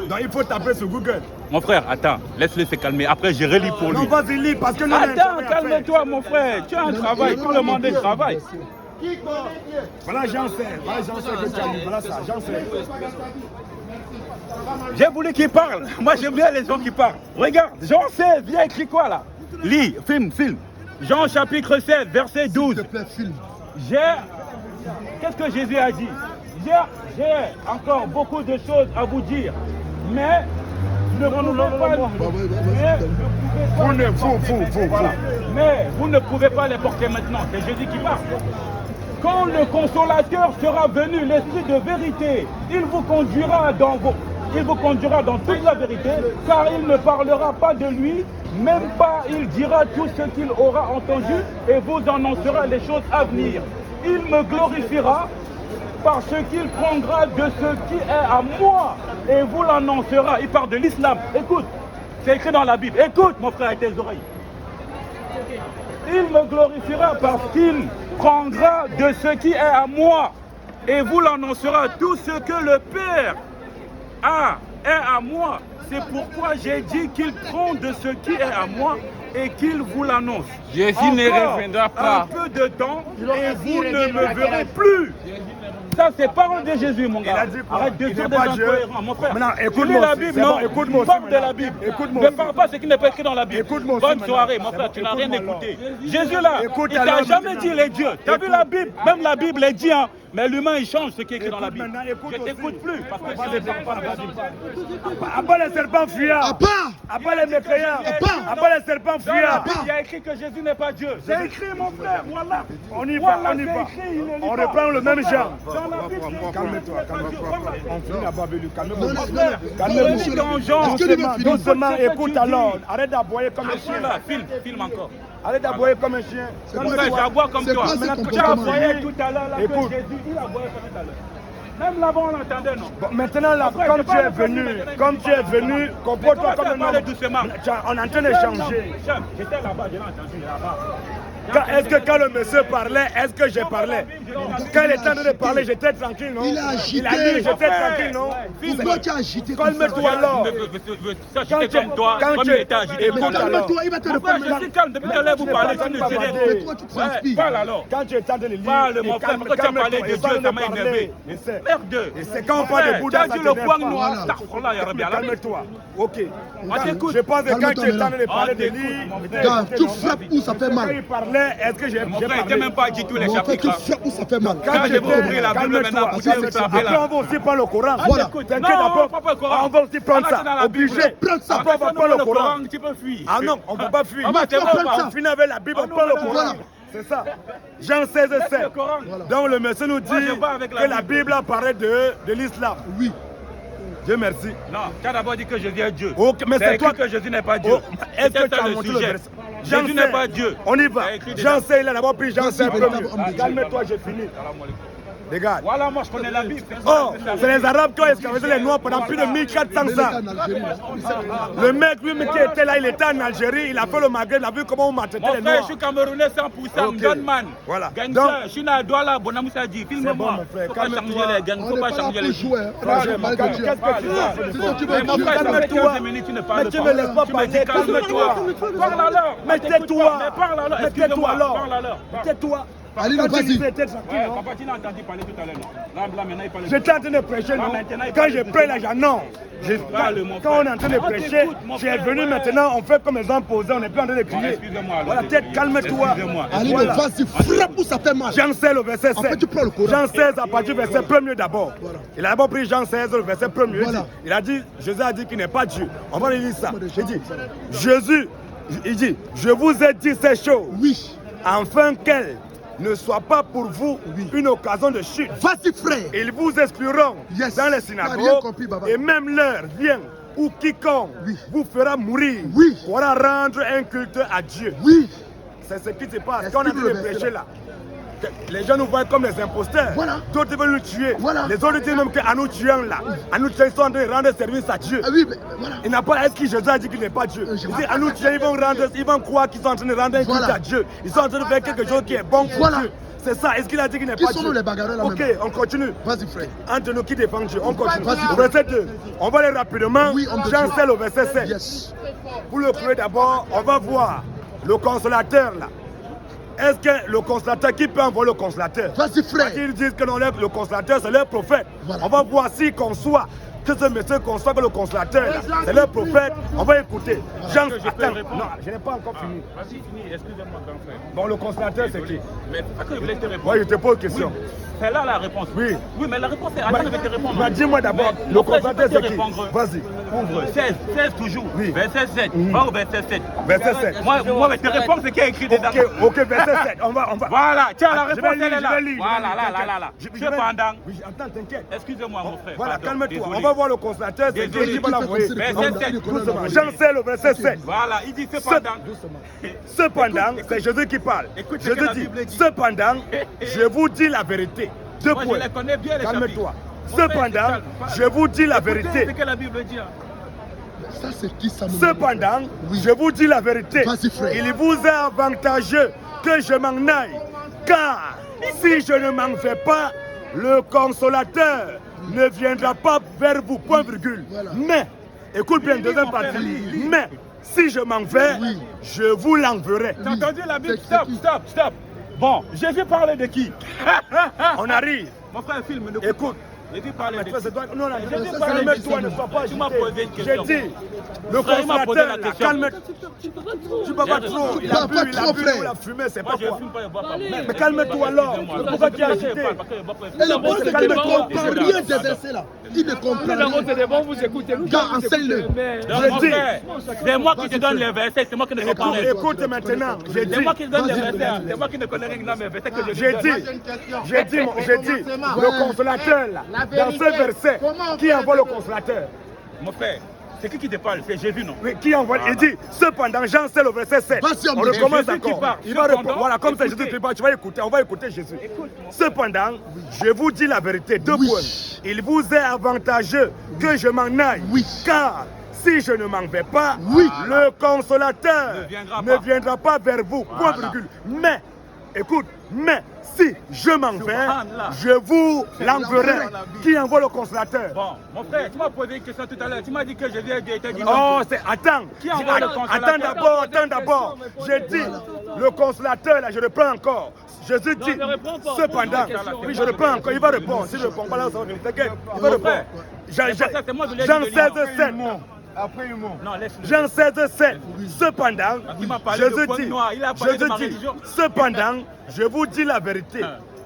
Donc il faut taper sur Google. Mon frère, attends, laisse-le se calmer. Après, je relis pour Non, lui. vas-y, lis parce que nous on a un Attends, travail à faire. calme-toi, mon frère. Tu as un travail. Tout le monde travaille. Qui connaît Dieu? Voilà Jean 16. Voilà Jean 16 que tu as lu. Voilà ça, Jean 16. J'ai voulu qu'il parle. Moi, j'aime bien les gens qui parlent. Regarde, Jean 16, il y a écrit quoi là? Lis, film. Jean chapitre 16, verset S'il 12. te plaît, film. Qu'est-ce que Jésus a dit? J'ai encore beaucoup de choses à vous dire, mais vous ne pouvez pas. Mais vous ne pouvez pas les porter maintenant. C'est Jésus qui parle. Quand le consolateur sera venu, l'esprit de vérité, il vous conduira dans toute la vérité, car il ne parlera pas de lui, même pas il dira tout ce qu'il aura entendu et vous annoncera les choses à venir. Il me glorifiera parce qu'il prendra de ce qui est à moi et vous l'annoncera. Il parle de l'islam. Écoute, c'est écrit dans la Bible. Écoute, mon frère, avec tes oreilles. Il me glorifiera parce qu'il prendra de ce qui est à moi et vous l'annoncera. Tout ce que le Père est à moi. C'est pourquoi j'ai dit qu'il prend de ce qui est à moi et qu'il vous l'annonce. Jésus ne reviendra pas. Un peu de temps et vous ne me verrez plus. Ça, c'est parole de Jésus, mon gars. Arrête de dire des incohérents, mon frère. Maintenant, Tu écoute-moi lis la aussi, Bible, c'est non? bon, écoute-moi aussi Parle de la maintenant. Bible. Écoute-moi Ne aussi. parle pas ce qui n'est pas écrit dans la Bible. Écoute-moi aussi Bonne maintenant. soirée, mon C'est frère. bon, Tu n'as rien écoute-moi écouté. alors. Jésus, là, Écoute il alors t'a jamais maintenant. dit les dieux. Tu as vu la Bible? Même la Bible est dit, hein. Mais l'humain, il change ce qui est écrit dans la Écoute Bible. maintenant, écoute Je t'écoute aussi. plus. Parce que Vas-y, vas-y. Abat les serpents fuyards. À part. Abat les mécréants. part. Abat les serpents dans la fuyards. Bible, il y a écrit que Jésus n'est pas Dieu. C'est écrit, mon frère. Voilà. On y va, Voilà, on y c'est va. écrit, il ne lit On pas. reprend le même genre. Dans la Bible, c'est écrit, Calme-toi, Jésus n'est pas Dieu. calme-toi. Voilà. On finit à Babylone. Non, Calme-vous. non, Calmez-vous. monsieur, dans Jean. est-ce que lui va finir? Doucement, Écoute ce que écoute tu alors. dis. Arrête d'aboyer comme un chien. Voilà, filme encore. Arrête d'aboyer comme un chien. Mon frère, j'aboie comme C'est toi. quoi ce Tu as comportement? aboyé tout à l'heure, là, que Écoute. Jésus, il aboyait tout à l'heure. Même là-bas, on l'entendait, non? Bon, maintenant, là, Après, comme j'ai tu pas es le venu, permis, comme tu es venu, comporte-toi comme un parler homme. doucement. On est en train d'échanger. J'étais là-bas, je l'ai entendu là-bas. Est-ce que quand le monsieur parlait, est-ce que j'ai parlé? Quand il était en train de parler, j'étais tranquille, non? Il a agité. Il a dit, j'étais tranquille, non? Pourquoi tu as agité comme ça? Calme-toi alors. Ça, j'étais comme toi, quand comme tu- il était agité. Écoute Mais alors. calme-toi, il va te Mon frère, répondre. je suis calme, depuis tout à l'heure, vous parlez, tu ne pas gérez bavarder. pas. Mais toi, tu transpires. Parle alors. Quand tu es en train de le lire, Parle, mon et frère, calme- pourquoi tu as parlé calme-toi, de et parle Dieu, ça m'a parler. énervé. Essaie. Merde. Et c'est quand on parle de Bouddha, tu as ça dit le t'énerve poing pas. noir. Voilà. Astaghfirullah, ya Rabbi, Allah. Calme-toi. Ok. Calme-toi. Je pense que quand tu es en train de maintenant. parler de Ah, lire, Gars, tu frappes où ça fait quand mal. il parlait, est-ce que j'ai Mon frère, il parlé? n'était même pas dit tous les Mon frère, tu chapitres. hein. frappes où ça fait mal. Quand Quand tu j'ai compris la Bible calme-toi, maintenant, pour dire que ça Après, fait là. on va aussi prendre le Coran. Voilà. Écoute, T'inquiète, non, après, pas le Coran. on va aussi prendre Là, c'est dans ça. la Bible. Obligé. Prends ça. Après, on va prendre le Coran. Tu peux fuir. Ah non, on ne peut pas fuir. Ah bah, tu vas prendre ça. On finit avec la Bible, on Ah non, prend le voilà. Coran. C'est ça. Jean 16, Laisse 7. le Coran. Donc le monsieur nous dit Moi, je vais avec la que la Bible. Bible a parlé de l'islam. Oui. Dieu merci. Non, tu as d'abord dit que Jésus est Dieu. Ok, mais c'est C'est toi écrit que Jésus n'est pas Dieu. Oh, est-ce que C'est tu ça as le montré le sujet. verset? Jésus n'est pas Dieu. On y va. C'est écrit Jean dedans. 16, il a d'abord pris Jean Ça, 16 c'est premier. véritable homme de Dieu. Calme-toi, j'ai fini. Regarde. Voilà, moi je connais la Bible. Oh, c'est les Arabes qui ont esclavisé les Noirs pendant plus de 1400 Mais il est ans. en Algérie. Le mec, lui, qui était là, il était en Algérie, il a fait le Maghreb, il a vu comment on maltraitait Mon les frère, je Noirs. suis Camerounais 100%, Ok. gunman. Voilà. Gangster, Donc- je suis né à Douala, Bonamoussa dit, C'est bon, filme-moi. mon frère, Faut pas calme-toi. changer les gangs, On faut n'est pas pas là changer pour les jouer. hein. On Frère, va parler de Dieu. qu'est-ce que tu veux? C'est toi qui Mais veux mon Dieu. frère, ça fait Calme-toi. 15 minutes, tu ne Mais parles tu pas. me laisses pas Tu me dis parler, calme-toi. calme-toi. Parle alors. Mais T'écoutes tais-toi. pas, mais parle alors. Mais Excuse-moi, tais-toi alors. parle alors. Tais-toi. Allez, Quand tu vas-y. disais, t'es tranquille, Ouais, non? papa, tu n'as entendu parler tout à l'heure, non? Là, maintenant, il parle. J'étais en train de prêcher, non? maintenant, il Quand parle je de prêche, Jésus. là, non. Parle, mon Quand on est frère. en train de On prêcher, t'écoute, mon tu es frère, venu ouais. maintenant, on fait comme les gens posés, on n'est plus en train de Bon, crier. excusez-moi. alors, Voilà, peut-être calme-toi. Excusez-moi. Allez, Voilà. vas-y, frappe où ça fait mal. Jean 16, le verset 7. En fait, tu prends le Coran. Jean 16, à partir du verset 1er d'abord. Voilà. Il a d'abord pris Jean 16, le verset 1er. Voilà. Il a dit, Jésus a dit qu'il n'est pas Dieu. On va lire ça. Comment de Il dit, Jean, Jésus, il dit, je vous ai dit ces choses, Oui. afin qu'elles ne soient pas pour vous une occasion de chute. Vas-y, frère. Ils vous excluront Yes. dans les T'as rien synagogues compris, Baba. et même l'heure vient où quiconque Oui. vous fera mourir Oui. pourra rendre un culte à Dieu. Oui. C'est ce qui se passe. Explique Quand on a le de verset prêcher là, les gens nous voient comme des imposteurs. Voilà. D'autres veulent nous tuer. Voilà. Les autres disent même qu'à nous tuant là, à nous tuant, ils sont en train de rendre service à Dieu. Ah oui, mais voilà. Il n'a pas, est-ce que Jésus a dit qu'il n'est pas Dieu? Je Il dit à nous tuer, ils vont croire qu'ils sont en train de rendre un culte Voilà. à Dieu. Ils sont en train de faire quelque chose qui est bon pour Voilà. Dieu. C'est ça. Est-ce qu'il a dit qu'il n'est Qui pas sont Dieu? nous les bagarreurs là Ok, même? on continue. Vas-y, frère. Entre nous qui défendent Dieu, on continue. Vas-y. Au verset 2, on va aller rapidement. Oui, homme de Jean Dieu. 16 au verset 7. Yes. Pour le trouver d'abord, on va voir le consolateur là. Est-ce que le consolateur, qui peut envoyer le consolateur? Vas-y, frère. Parce qu'ils disent que non, le consolateur, c'est leur prophète. Voilà. On va voir s'il conçoit, que ce monsieur conçoit que le consolateur, là, c'est leur prophète. On va écouter. Jean, Est-ce que je peux attends, répondre? non, je n'ai pas encore fini. Vas-y, finis. Excusez-moi, grand frère. Bon, le consolateur, c'est qui? Mais pourquoi je voulais te répondre? Moi, je te pose une question. C'est là la réponse. Oui. Oui, mais la réponse est. Attends, je vais te répondre. Bah, dis-moi d'abord, Mais, le mon frère, consolateur, je peux te c'est qui? répondre. Vas-y. Ouvre 16 toujours. Oui. Verset 7. Va au verset 7. Verset 7. Moi, je te réponds ce qui est écrit dedans. Ok, verset 7. On va. Voilà, tiens, la Je vais réponse, lire, elle est je là. vais lire, Voilà, t'inquiète. là. Je vais- Cependant, Oui, attends, t'inquiète. excusez-moi, mon frère. Voilà, pardon, calme-toi. désolé. On va voir le consolateur. C'est Désolé. qui qui va l'envoyer. Doucement. Jean Jean 16, le verset 7. Voilà, il dit cependant. Cependant, Écoute, c'est Jésus qui parle. Écoute ce que Jésus la dit, Bible dit. cependant, je vous dis la vérité. Deux Moi, je points. les connais bien, les Calme-toi. chapitres. Mon frère, Cependant, calme. je vous dis la Écoutez vérité. ce que la Bible dit. Hein. Ça, c'est qui ça, mon Cependant, Oui. je vous dis la vérité. Vas-y, frère. Il vous est avantageux que je m'en aille. Car si je ne m'en vais pas, le consolateur ne viendra pas vers vous. Point virgule. Voilà. Mais, écoute bien, Lis, deuxième mon frère, partie. lis. Mais, si je m'en vais, Oui. je vous l'enverrai. T'as entendu la Bible? C'est qui? Stop. Bon, Jésus parlait de qui? On arrive. Mon frère, filme, ne coupe Écoute. pas. Jésus parlait de qui? Non, Jésus ça, parlait de calme-toi, qui? ne sois pas Tu m'as agité. posé une J'ai question. dit, le Frère, il m'a posé consolateur, la là, question. calme. Tu peux pas trop. Il a bu, Pas il a trop, bu, frère. il a fumé, c'est Moi, pas je quoi. fume pas, je bois pas. Mais calme-toi alors. Pourquoi tu es agité? Et le bon, c'est qu'il ne comprend rien des versets là. Il ne comprend rien. c'est bon, vous écoutez. Gars, enseigne-le. Donc, mon dis. frère, c'est moi qui te donne les versets, c'est moi qui ne sais pas Écoute, parler. écoute maintenant, j'ai dit, C'est moi qui te donne les Vas-y, versets, hein. C'est moi qui ne connais rien dans mes versets que je j'ai donne. dit, j'ai dit, le consolateur là, dans ce verset, qui envoie le consolateur? Mon frère, c'est qui te parle? C'est Jésus, non? Oui, qui envoie? Il dit, cependant, Jean 16, le verset 7. Vas-y, On homme de Dieu. recommence Jésus qui encore. parle. Il va Cependant, répondre. Voilà, comme ça, écoutez. Jésus te parle, tu vas écouter. On va écouter Jésus. Cependant, je vous dis la vérité. Deux Oui. points. Il vous est avantageux que je m'en aille. Oui. Car si je ne m'en vais pas, Oui. le consolateur Ne ne viendra viendra pas. pas vers vous. Point Voilà. virgule. Mais, écoute, mais si je m'en vais, Subhanallah. je vous l'enverrai. l'enverrai. Qui envoie le consolateur? Bon, mon frère, tu m'as posé une question tout à l'heure. Tu m'as dit que Jésus a été dit. Oh, c'est. Attends. Qui envoie le consolateur? Attends d'abord. J'ai dit, le consolateur, là, je reprends encore. Jésus dit, ne réponds pas. cependant, Pose la question. oui, je reprends encore. Il va répondre. Si je ne réponds pas là, ça va venir. T'inquiète, il va Mon répondre. frère, Jean c'est pour ça que moi, je l'ai Jean dit de 16, lire. 7. Après humour. Non, laisse-le. Jean 16, 7. Cependant, Il m'a parlé de Jésus point dit, noir. Il a parlé de Jésus ma dit, religion. cependant, je vous dis la vérité.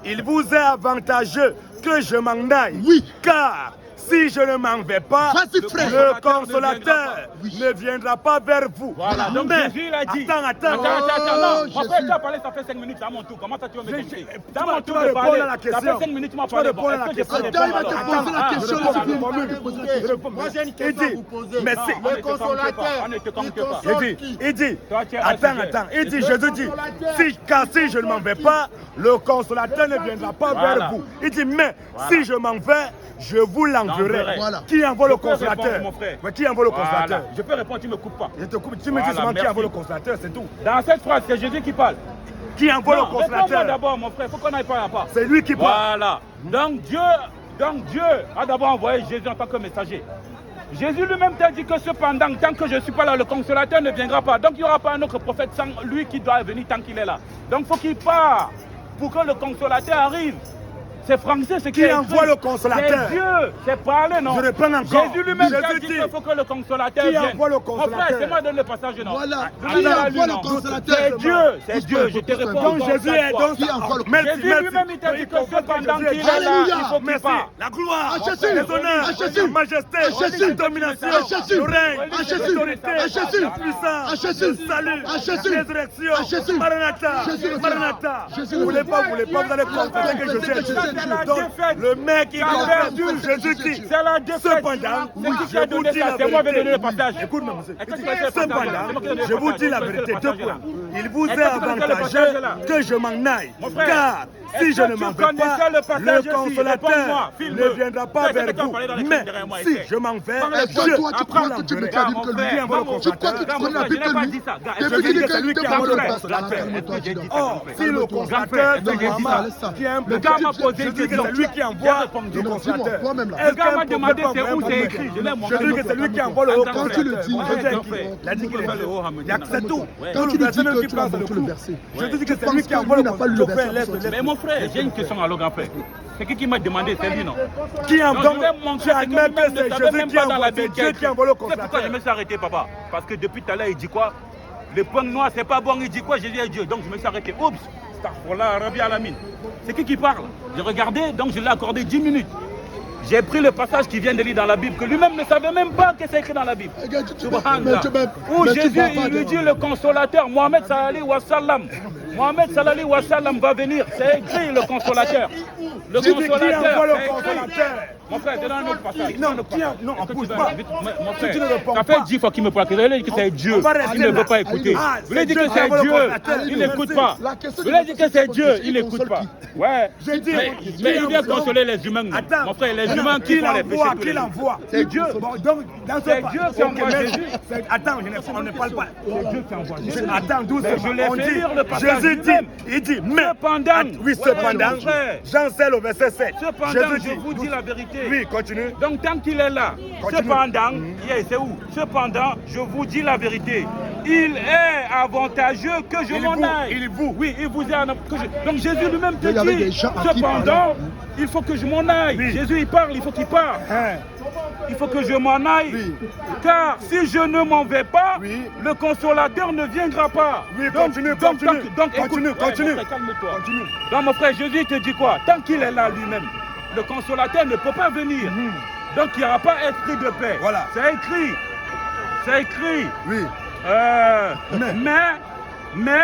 Il vous est avantageux que je m'en aille. Oui. Car si je ne m'en vais pas, Vas-y, frère. le consolateur Oui. ne viendra pas vers vous. Voilà, donc Mais, Jésus il a dit. Attends. Non, Oh, mon frère, Jésus. tu as parlé, ça fait 5 minutes, c'est à mon tour. Comment ça tu vas me Je- confier? tu C'est à vas- mon tu tour vas de répondre parler. à la Ça question. fait 5 minutes, tu m'as Tu vas parlé. répondre à la Est-ce que je question. peux Attends, il va répondre te alors? poser la question. réponds, s'il te plaît. réponds, Il va te poser la question. Moi j'ai une Il question à dit, vous poser. mais Non, si- on ne Le te comprend consolateur, pas, on ne te il comprend pas. console Il qui? dit, Toi, tu es un attends, sujet. il dit, Jésus dit, car si je ne m'en vais pas, le consolateur ne viendra pas Voilà. vers vous. Il dit, mais Voilà. si je m'en vais, je vous l'enverrai. L'enverrai. Voilà. Qui envoie le Je peux consolateur? répondre, mon frère. Ouais, qui envoie le Voilà. consolateur? Je peux répondre, tu me coupes pas. Je te coupe, tu me dis Voilà, seulement qui merci. envoie le consolateur, c'est tout. Dans cette phrase, c'est Jésus qui parle. Qui envoie Non, le réponds-moi consolateur? d'abord, mon frère, il faut qu'on aille pas à part. C'est lui qui parle. Voilà. Donc Dieu a d'abord envoyé Jésus en tant que messager. Jésus lui-même t'a dit que cependant, tant que je ne suis pas là, le consolateur ne viendra pas. Donc il n'y aura pas un autre prophète sans lui qui doit venir tant qu'il est là. Donc il faut qu'il parte. pour que le consolateur arrive. C'est français ce Qui envoie le consolateur? C'est Dieu, c'est parlé, non? Je reprends encore. Jésus lui-même Jésus a dit qu'il faut que le consolateur Qui vienne. envoie le Mon consolateur? frère, c'est moi donner le passage, non? Voilà. Je Qui l'ai envoie lu, le non? consolateur? C'est Dieu, je te réponds. Donc encore Jésus quatre est fois. donc Qui envoie le Merci, Jésus merci. lui-même, il t'a dit que cependant qu'il est là, Alléluia. il faut qu'il Merci. parte. La gloire, À Jésus. les honneurs, À Jésus. la majesté, À Jésus. la domination, À Jésus. le règne, À Jésus. l'autorité, À Jésus. la puissance, À Jésus. le salut, À Jésus. la résurrection, À Jésus. Maranatha, Jésus le Maranatha. Jésus Vous le voulez pas, Dieu. vous allez comprendre que Jésus est Dieu. Donc, le mec qui a perdu, Jésus dit, c'est la défaite. cependant, C'est qui qui je a vous donné dis ça? la C'est moi qui ai donné le vérité. passage. Écoute-moi, monsieur. Est-ce que tu connais le passage? Cependant, C'est moi qui ai donné le je vous passage. dis la Tu connais vérité, le deux passage, points. là. Il vous Est-ce est que tu connais le passage, avantageux là? que je m'en aille, Mon frère, car si est-ce je que ne tu m'en vais connaissais pas, le passage le aussi? Réponds-moi, consolateur filme. ne viendra pas Ouais, vers c'est que tu as vous. parlé dans les Mais films derrière moi, si essaie. je m'en vais, Eh, toi, je toi, tu crois que tu me l'enverrai. calmes que lui. Qui envoie le Tu crois que tu consolateur? connais la Bible que lui. Depuis qu'il dit que lui qui envoie le consolateur. Calme-toi, dis donc. Or, si le consolateur Non, de laisse ça, Mama, laisse ça. qui est un Le gars m'a posé je une dis que question. c'est lui qui envoie le Non, consolateur. toi-même, là. Le gars m'a demandé c'est où c'est écrit. Je l'ai Je montré. dis que c'est lui qui envoie le haut Quand tu le dis, Il a dit qu'il est il y a que c'est tout. Quand tu le lui dis verset même que qui tu vas pense le montrer le coup. verset. Je dis que Tu c'est penses lui qui que envoie lui le n'a pas lu le verset pour sortir. Mais mon frère, j'ai une question à le grand frère. C'est qui m'a demandé, c'est lui, non? Qui envoie Donc, je vais montrer tu admets que c'est Jésus qui envoie, c'est Dieu qui envoie le C'est pourquoi je consolateur. me suis arrêté, papa. Parce que depuis tout à l'heure, il dit quoi? Le point noir, c'est pas bon, il dit quoi? Jésus est Dieu. Donc je me suis arrêté. Oups, Starfola, Rabbi Alamine. C'est qui parle? J'ai regardé, donc je l'ai accordé 10 minutes. J'ai pris le passage qui vient de lire dans la Bible, que lui-même ne savait même pas que c'est écrit dans la Bible. Subhanallah. Où Jésus, il lui dit le consolateur, Mohamed Sallallahu Wasallam. Mohamed Sallallahu Wasallam va venir. C'est écrit le consolateur. Le J'ai dit qui envoie consolateur. le c'est écrit. consolateur. Mon frère, donne un autre passage. Non, non, on Est-ce que pousse tu pas. vas- Mon Si tu ne frère, réponds ça pas. fait 10 fois qu'il me parle. Vous avez dit que c'est Dieu. on va rester Il ne là. veut pas écouter. Ah, Vous l'avez dit c'est que Dieu qui c'est envoie le Dieu. consolateur. Il Merci. n'écoute pas. La question Vous l'avez dit que c'est Dieu. c'est Il n'écoute console pas. qui? Ouais. J'ai dit, Mais il vient consoler les humains. non. Attends. Mon frère, les Non, humains qui qui font les péchés l'envoie, tous qui les jours. l'envoie. C'est Dieu. Bon, donc, dans ce C'est pas- Dieu qui Ok, envoie mais- Jésus. Attends, on ne parle pas. C'est Dieu qui envoie Jésus. Attends, doucement. Mais je l'ai On fait dit, lire le passage Jésus dit, lui-même. il dit, mais. Cependant, Oui, cependant. mon frère. Jean 16 au verset 7. Cependant, Jésus je vous dis la vérité. Oui, continue. Donc tant qu'il est là, Continue. cependant, c'est où? Cependant, je vous dis la vérité. Il est avantageux que je Il m'en vous, aille. il vous. Oui, il vous est que je... Donc Jésus lui-même te Il y avait des dit, gens à qui cependant, il faut que je m'en aille. Oui. Jésus il parle, il faut qu'il parle. Hein. Il faut que je m'en aille. Oui. Car si je ne m'en vais pas, Oui. le consolateur ne viendra pas. Oui, Donc, continue, donc, continue. donc, Continue, écoute, continue. mon frère, calme-toi. Continue. Donc mon frère, Jésus te dit quoi? Tant qu'il est là lui-même, le consolateur ne peut pas venir. Donc il n'y aura pas esprit de paix. Voilà. C'est écrit. C'est écrit. Oui. Mais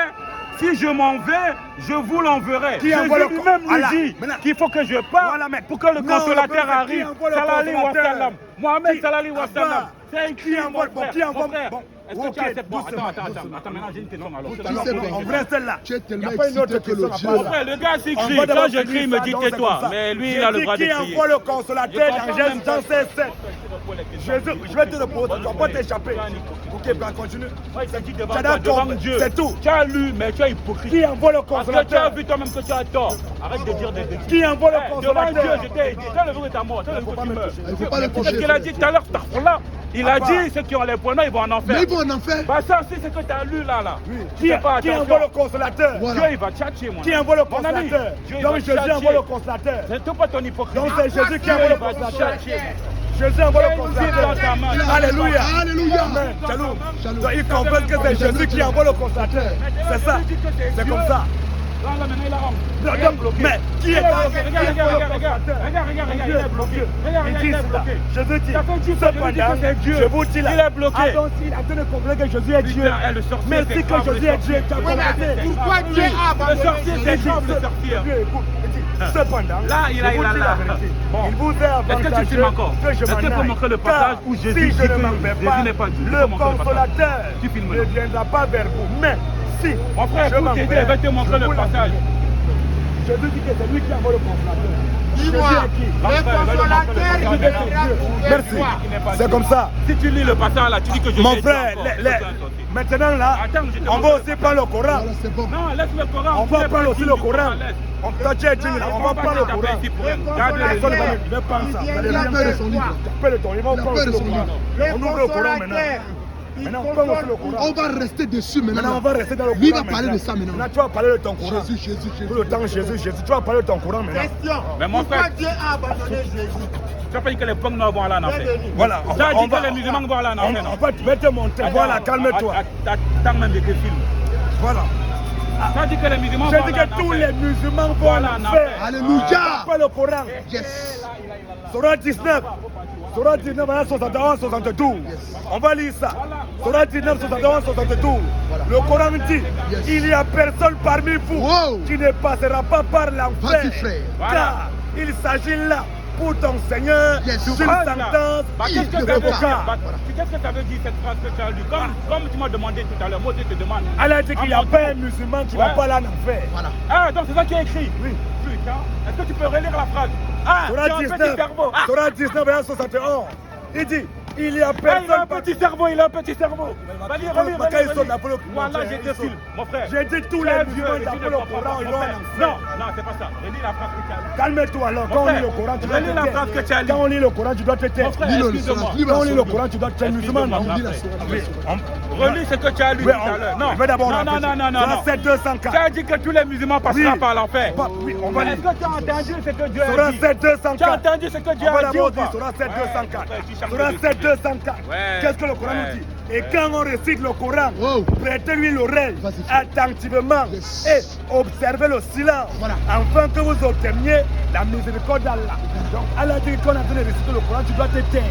si je m'en vais, je vous l'enverrai. Qui envoie Jésus le lui-même Voilà. lui dit Maintenant- qu'il faut que je parte Voilà, mais- pour que le Non, consolateur mais qui arrive. envoie le Salali wa consolateur? sallam. Mohamed Qui- Salali wa sallam. Abba. C'est écrit. Qui envoie- mon bon, frère. qui envoie- Mon frère, bon, est-ce que ok, tu acceptes? Bon, doucement, attends, doucement. maintenant j'ai une question alors. Tu Alors, sais bien. on reste là. Tu es Il n'y tellement a pas une autre excité que le question Dieu à Mon là. frère, le gars On s'écrit. va Quand d'abord j'écris, il me finir dit ça, donc c'est tais-toi. comme ça. Mais lui, J'ai il a le dit droit de qui crier. envoie le consolateur Je dans comprends Genèse même pas. 116. Jésus, je vais te le poser, tu ne vas pas t'échapper. Ok, ben continue. Ouais, il s'est dit devant Tu as toi, d'accord, devant Dieu. c'est tout. Tu as lu, mais tu es hypocrite. Qui envoie le Parce que tu as consolateur? vu toi-même que tu as tort. Arrête de dire des bêtises. Qui envoie le Eh, devant Dieu, consolateur? je t'ai dit. Tu as le vrai ta mort. Tu as le vrai que tu meurs. Il ne faut pas le C'est ce toucher. qu'il a dit tout à l'heure, Starfola. Il a Abba. dit ceux qui ont les points noirs, ils vont en enfer. Mais ils vont en enfer. Bah ça, c'est ce que tu as lu là. Qui, Fais pas qui attention. envoie le consolateur? Voilà. Dieu, il va tchatcher, moi. Qui envoie le Mon ami, consolateur? Dieu, il Donc va Jésus tchatcher. envoie le consolateur. C'est tout pas ton hypocrisie. Donc c'est Jésus qui envoie le consolateur. Jésus envoie le consolateur. Dans ta main. Alléluia. Alléluia. Amen. Shalom. Shalom. Donc ils comprennent que c'est Jésus qui envoie le consolateur. C'est ça. C'est comme ça. Là, maintenant, il a rentré. Non, Il est donc, bloqué. mais qui est Il est dans bloqué. Regarde, il est bloqué. Regarde, Il il dit est cela. bloqué. Jésus dit, Ça fait 10 fois que je dis que c'est Dieu. je vous dis là. Il est bloqué. Ah, donc il a donné comprendre que Jésus est Dieu. Putain, le sorcier, Mais c'est si que grave, Jésus le est Dieu, tu as sorcier. compris. Pourquoi Dieu a Le abandonné sorcier, c'est grave, le sorcier. Dieu, écoute, il dit, cependant, Là, il a- je vous il a dis là. la vérité. Bon. Il vous est Est-ce que tu avantageux filmes encore? que je Est-ce que tu peux m'en aille. montrer le passage Car où Jésus si dit je ne que m'en vais Jésus pas, n'est pas Dieu? Tu peux le montrer le passage. consolateur Tu filmes ne là. viendra pas vers vous. Mais si Mon frère, je pour m'en t'aider, vais, il va te montrer je le vous passage. Jésus dit que c'est lui qui envoie le consolateur. Dis-moi, Jésus est qui? le consolateur, il viendra pour Merci. toi. C'est comme ça. Si tu lis le passage là, tu dis que Jésus Mon est Dieu frère, encore. maintenant là, Attends, je te on montre va le aussi prendre le Coran. Voilà, c'est bon. Non, laisse le Coran. On va prendre aussi le Coran. Laisse. Toi, tu es digne là, on va prendre le Coran. Garde Personne ne le va il va prendre ça. Vous allez Il a rien peur de faire. son livre. Appelle-le ton, il va Il a prendre peur aussi de le son Coran. livre. Le On ouvre le Coran maintenant. consolateur, Maintenant, on parle aussi le Coran. On va rester dessus maintenant. Maintenant, on va rester dans le Coran. Lui va parler de ça maintenant. Maintenant, tu vas parler de ton Coran. Jésus. Tout le temps, Jésus. Tu vas parler de ton Coran maintenant. Question. Mais mon Pourquoi frère- Dieu a abandonné Jésus? Tu n'as pas dit que les pommes ne vont aller en enfer. Voilà. Tu as dit que les musulmans vont aller en enfer. On va te monter. Voilà, calme-toi. Attends même de tes films. Voilà. Tu as dit que les musulmans J'ai vont dit aller en que tous enfer. les musulmans vont en enfer. Alléluia. Pas le Coran. Yes. Surah 19. Surah 19, 71, 72. On va lire ça. Surah 19, 71, 72. Le Coran dit, Yes. il n'y a personne parmi vous Wow. qui ne passera pas par l'enfer. Vas-y, frère. Car il s'agit là pour ton Seigneur Yes. d'une Voilà. sentence Qu'est-ce que ça veut irrévocable. dire? Qu'est-ce que ça veut dire cette phrase que tu as lue? Comme tu m'as demandé tout à l'heure, moi je te demande. Elle a dit qu'il n'y a pas un musulman qui ne va Ouais. pas aller en enfer. Voilà. Ah, donc c'est ça qui est écrit. Oui. Putain, est-ce que tu peux relire la phrase? Ah, tu as Surah un petit 19, cerveau. Ah, Surah 19, verset 71. Il dit, il n'y a il a personne un petit cerveau, il a un petit cerveau. Vas-y, relis, Voilà, j'ai te filme, mon frère. J'ai dit tous les musulmans d'après le Coran, ils vont en enfer. Non, non, c'est pas ça. Relis la phrase que tu as lue. Calme-toi alors, Mon quand on lit frère, le Coran, tu dois relis te la taire. phrase que tu as lue. Quand on lit le Coran, tu dois te taire. Mon frère, Lis-le, excuse-moi. Quand on lit le Coran, tu dois te taire musulman. non? On lit la sourate. Oui, Relis ce que tu as lu Oui, tout à l'heure. Non, je vais d'abord non, non, non, non, non. Surah 7, 204. Tu as dit que tous les musulmans passeront Oui. par l'enfer. Oui, on va Mais lire. est-ce que tu as entendu ce que Dieu a Surah dit? 7, Tu as 204. entendu ce que Dieu On va a dit ou d'abord dire pas? Surah 7, 204. Ouais, tu changes Surah de 7, 204. Ouais. Qu'est-ce que le Coran nous dit? Et quand on récite le Coran, Wow. prêtez-lui l'oreille Vas-y. attentivement Yes. et observez le silence, Voilà. afin que vous obteniez la miséricorde d'Allah. Donc Allah dit qu'on a besoin de réciter le Coran, tu dois te taire.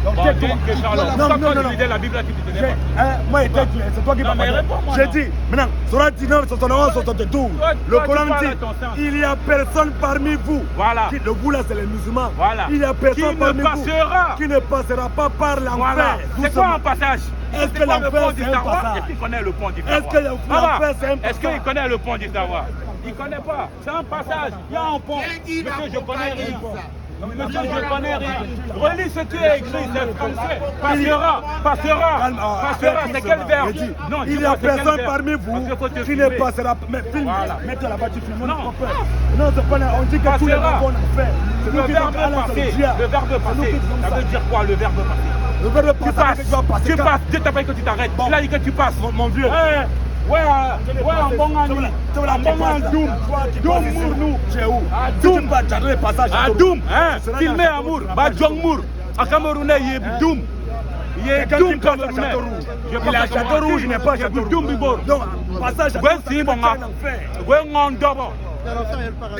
Donc Bon, tais-toi. j'ai une question alors. Non, Pourquoi non, quand non, tu non. lisais la Bible, tu te tenais pas? Moi, c'est toi qui Non, m'as mais parlé. réponds-moi, J'ai non. dit, maintenant, Surah 19, 71, 72. Le toi, tu Coran parles dit, à ton sens. il n'y a personne parmi vous. Voilà. Le vous là, c'est les musulmans. Voilà. Il n'y a personne Qui ne parmi vous passera. qui ne passera pas par l'enfer. Voilà. C'est quoi un passage? Est-ce C'est que quoi le l'enfer, pont du c'est un savoir? passage? Est-ce qu'il connaît le pont du Est-ce savoir? que l'enfer, Voilà. c'est un Est-ce passage? qu'il connaît le pont du savoir? Il ne connaît pas. C'est un passage. Il y a un pont. Qui va Monsieur, je connais rien. accompagner ça? Monsieur, je connais rien. Relis ce qui est écrit, c'est français. Passera, passera, c'est quel verbe? J'ai dit, Non, il n'y dis-moi, a c'est quel personne verbe? parmi vous Parce qu'il faut te qui ne filmer. passera pas. Mais filme, Voilà. mets-toi là-bas, tu filmes. Non. Non, c'est pas là. On dit que tous les Passera. gens vont en faire. C'est Le nous qui verbe sommes Allah, c'est passé, Dieu. le verbe C'est nous passé, qui faisons ça ça. veut dire quoi le verbe passé? Le verbe Tu passé, passes, tu vas passer. tu Quand- passes, Dieu t'a pas dit que tu t'arrêtes. Bon. Il a dit que tu passes. Mon vieux. Ouais, un bon ami, un bon ami, Doum Mournou. C'est où? À Si tu Doum. passes, tu as le passage. À Doum, hein, filmé Amour, Badjong Mour, à Camerounais, il est Doum. Il est Quelqu'un Doum qui passe à Camerounais. Château Rouge. Je Il est à Château Rouge, il n'est pas à Château Doum Rouge. Bibor. Donc, passage à Ouais, Château si, Rouge, bon, c'est un enfer. ouais, on d'abord.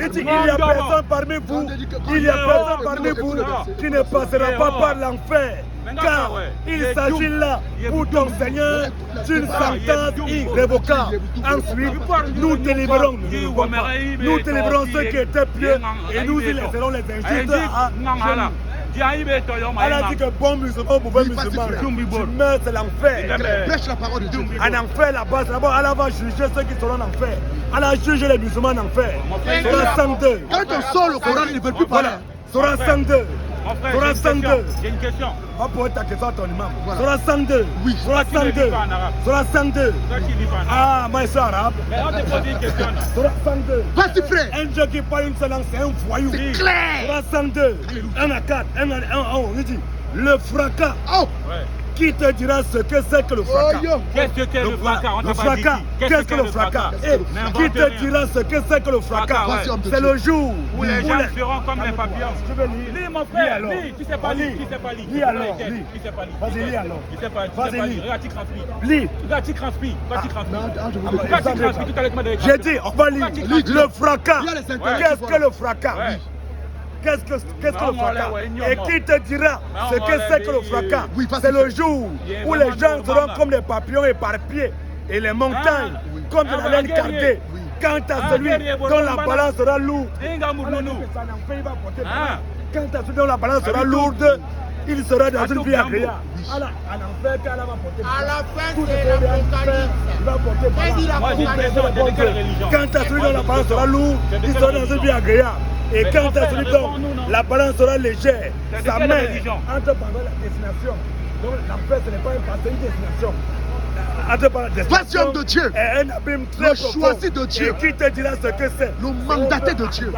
Il dit, il n'y a personne parmi vous, il y a personne parmi vous qui ne passera pas par l'enfer. Car il s'agit là pour ton Seigneur d'une sentence irrévocable. Ensuite, nous délivrons, nous délivrons ceux qui étaient pieux et nous y laisserons les injustes à genoux. Elle a dit que bon musulman, mauvais musulman, tu meurs, c'est l'enfer. Prêche la parole de Dieu. En enfer, là-bas, là-bas, Allah va juger ceux qui seront en enfer. Allah juge les musulmans en enfer. Surah 102. Quand on sort le Coran, il ne veut plus parler. Voilà. Surah 102. Mon frère, Surah j'ai une 102. question. J'ai une question. Va poser ta question à ton imam. Voilà. Surah 102. Oui. Surah Toi qui ne lis 102. pas en arabe. Surah 102. Toi qui lis pas en arabe. Ah, moi je suis arabe. Mais on te pose une question. là. Surah 102. Vas-y, frère. Un Dieu qui parle une seule langue, c'est un voyou. C'est clair. Surah 102. 1 à 4. 1 à 1. Il dit le fracas. Oh. Ouais. Qui te dira ce que c'est que le fracas? Oh, yo. Qu'est-ce que le fracas? On Le t'a pas dit fracas, qui? qu'est-ce que le fracas? Eh, qui te dira ce que c'est que le fracas? Fracas, ouais. C'est le jour Où les gens seront comme les papillons. Je vais lire. Lis mon Lis frère, alors. lis, qui sait pas lire, qui sait pas lire. Lis alors, Qui lis. sait pas lire. Vas-y, lis alors. Qui sait pas Vas-y, lire. lis. Regarde, tu transpires. Lis. Regarde, tu transpires. Regarde, tu transpires. Non, je vous Ah, le Regarde, tu transpires. Tout à l'heure, tu m'as donné. J'ai dit, on va lire. Lis. Le fracas. Il y a les intérêts Qu'est-ce qui que voient. le fracas? Ouais. Qu'est-ce que le Non, fracas? ouais, Et qui te dira ce que c'est que le fracas? Oui, vas-y. C'est le jour Il y a où les vraiment gens du seront moment. comme des papillons éparpillés et les montagnes oui. comme de Ah, la laine guerrier. cardée. Oui. Quant à celui guerrier, dont la bon, balance sera lourde, Inga Mournou. Ah. quant à celui dont la balance sera lourde, il sera dans une vie agréable. Allah, en enfer, qu'Allah va porter. À la fin, Tout c'est ce qui est en enfer, l'Apocalypse. il va porter Quand il a Moi, j'ai une question. T'es de quelle religion? quant à celui dont la balance sera lourde, il sera dans une vie agréable. Et Mais quant mon à frère, celui dont réponds-nous, non? la balance sera légère, C'est de sa quelle main religion? entre par la destination. Donc l'enfer, ce n'est pas un passé, c'est une destination. Entre par la destination. Passion de Dieu. Et un abîme très Le profond. choisi de Dieu. Et qui te dira ce que c'est? Le mandaté de Dieu.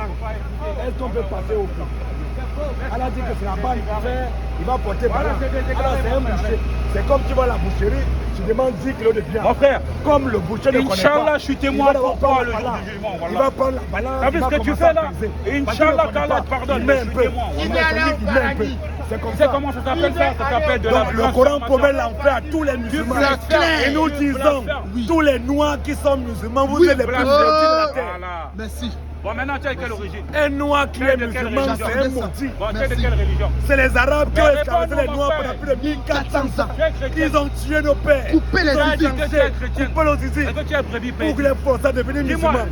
Est-ce qu'on peut passer au plus? Allah dit que c'est la balle qu'il fait, il va porter Voilà, balance. c'est des Alors c'est un déclarations, boucher. C'est comme tu vas à la boucherie, tu demandes 10 kilos de viande. Mon frère, Comme le boucher ne connaît pas. Inch'Allah, je suis témoin il va pour toi prendre le la jour balance. du jugement. Il Voilà. va prendre la balance. T'as vu il ce va que tu commencer fais à là? peser. Inch'Allah, Parce qu'il ne qu'Allah connaît te pas. pardonne, Il met je un suis peu. témoin. Il Il met est allé un au peu. Il met un peu. paradis. C'est comme Tu sais ça. comment ça s'appelle ça? Ça s'appelle de la Donc le Coran transformation. promet l'enfer à tous les musulmans. blasphèmes. Et nous Tu disons, blasphèmes. tous les noirs qui sont musulmans, vous Oui, êtes les plus blasphème. gentils de la terre. Voilà. Merci. Bon, maintenant, tu es de quelle origine? Un noir qui Tu es est de quelle musulman, religion? c'est un maudit. Bon, tu es de Merci. quelle religion? C'est les Arabes qui Mais ont esclavagisé réponds-nous, les mon Noirs frère. pendant plus de 1400 ans. Tu es chrétien. Ils ont tué nos pères. Coupez les Ils ont Dis que tu es tué, chrétien. coupé nos zizi Est-ce que tu es brebis pour payée? que les forçats deviennent Dis-moi, musulmans.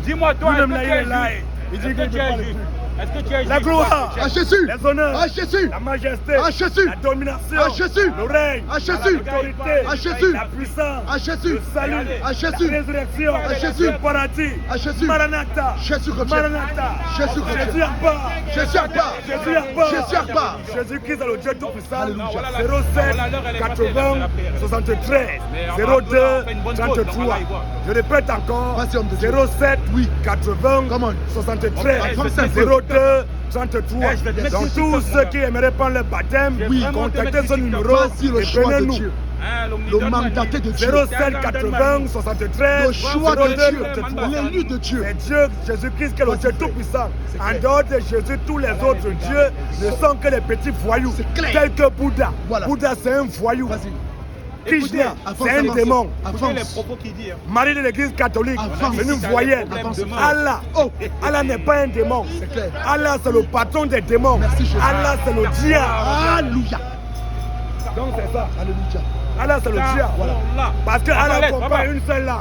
dis-moi, toi, est-ce Lui-même que là, tu il es est là. juif? Il Est-ce dit que qu'il tu ne es parle juif? plus. Est-ce que tu es La juif? gloire, À Jésus. les honneurs, À Jésus. la majesté, À Jésus. la domination, À Jésus. le règne, À Jésus. l'autorité, À Jésus. la puissance, À Jésus. le salut, À Jésus. la résurrection, À Jésus. le paradis, À Jésus. Maranatha, Jésus chrétien. Maranatha, Jésus chrétien. Jésus à part, Jésus à part. Jésus à part, Jésus à part. Jésus-Christ est le Dieu Tout-Puissant. Alléluia. 07 80 73 02 33. Je répète encore. Vas-y, homme de Dieu. 07 Oui. 80 Come on. 73 Avancez un peu. 02 33. Eh, je vais te mettre Donc sur tous TikTok, ceux mon qui aimeraient prendre le baptême, Oui. contactez ce TikTok. numéro Voici le et choix de prenez-nous. Dieu. Hein, Le mandaté de Dieu. 07 80 73 Le choix de 02 Dieu. 33. L'élu de Dieu. C'est Dieu, Jésus-Christ qui est le Dieu Tout-Puissant. En clair. dehors de Jésus, tous les autres dieux ne sont que des petits voyous. C'est clair. Tels que Bouddha. Voilà. Bouddha, c'est un voyou. Vas-y. Krishna, Avance, c'est un avance. démon. Écoutez les Avance. propos qu'il dit. Hein. Marie de l'église catholique, Avance. c'est une voyelle. Avance. Allah, Allah n'est pas un démon. C'est clair. Allah, c'est le patron des démons. Merci, Jésus. Allah, c'est le diable. Alléluia. Donc c'est ça. Alléluia. Allah, c'est le diable. Voilà. Parce que Papa, Allah laisse, comprend papa. une seule langue.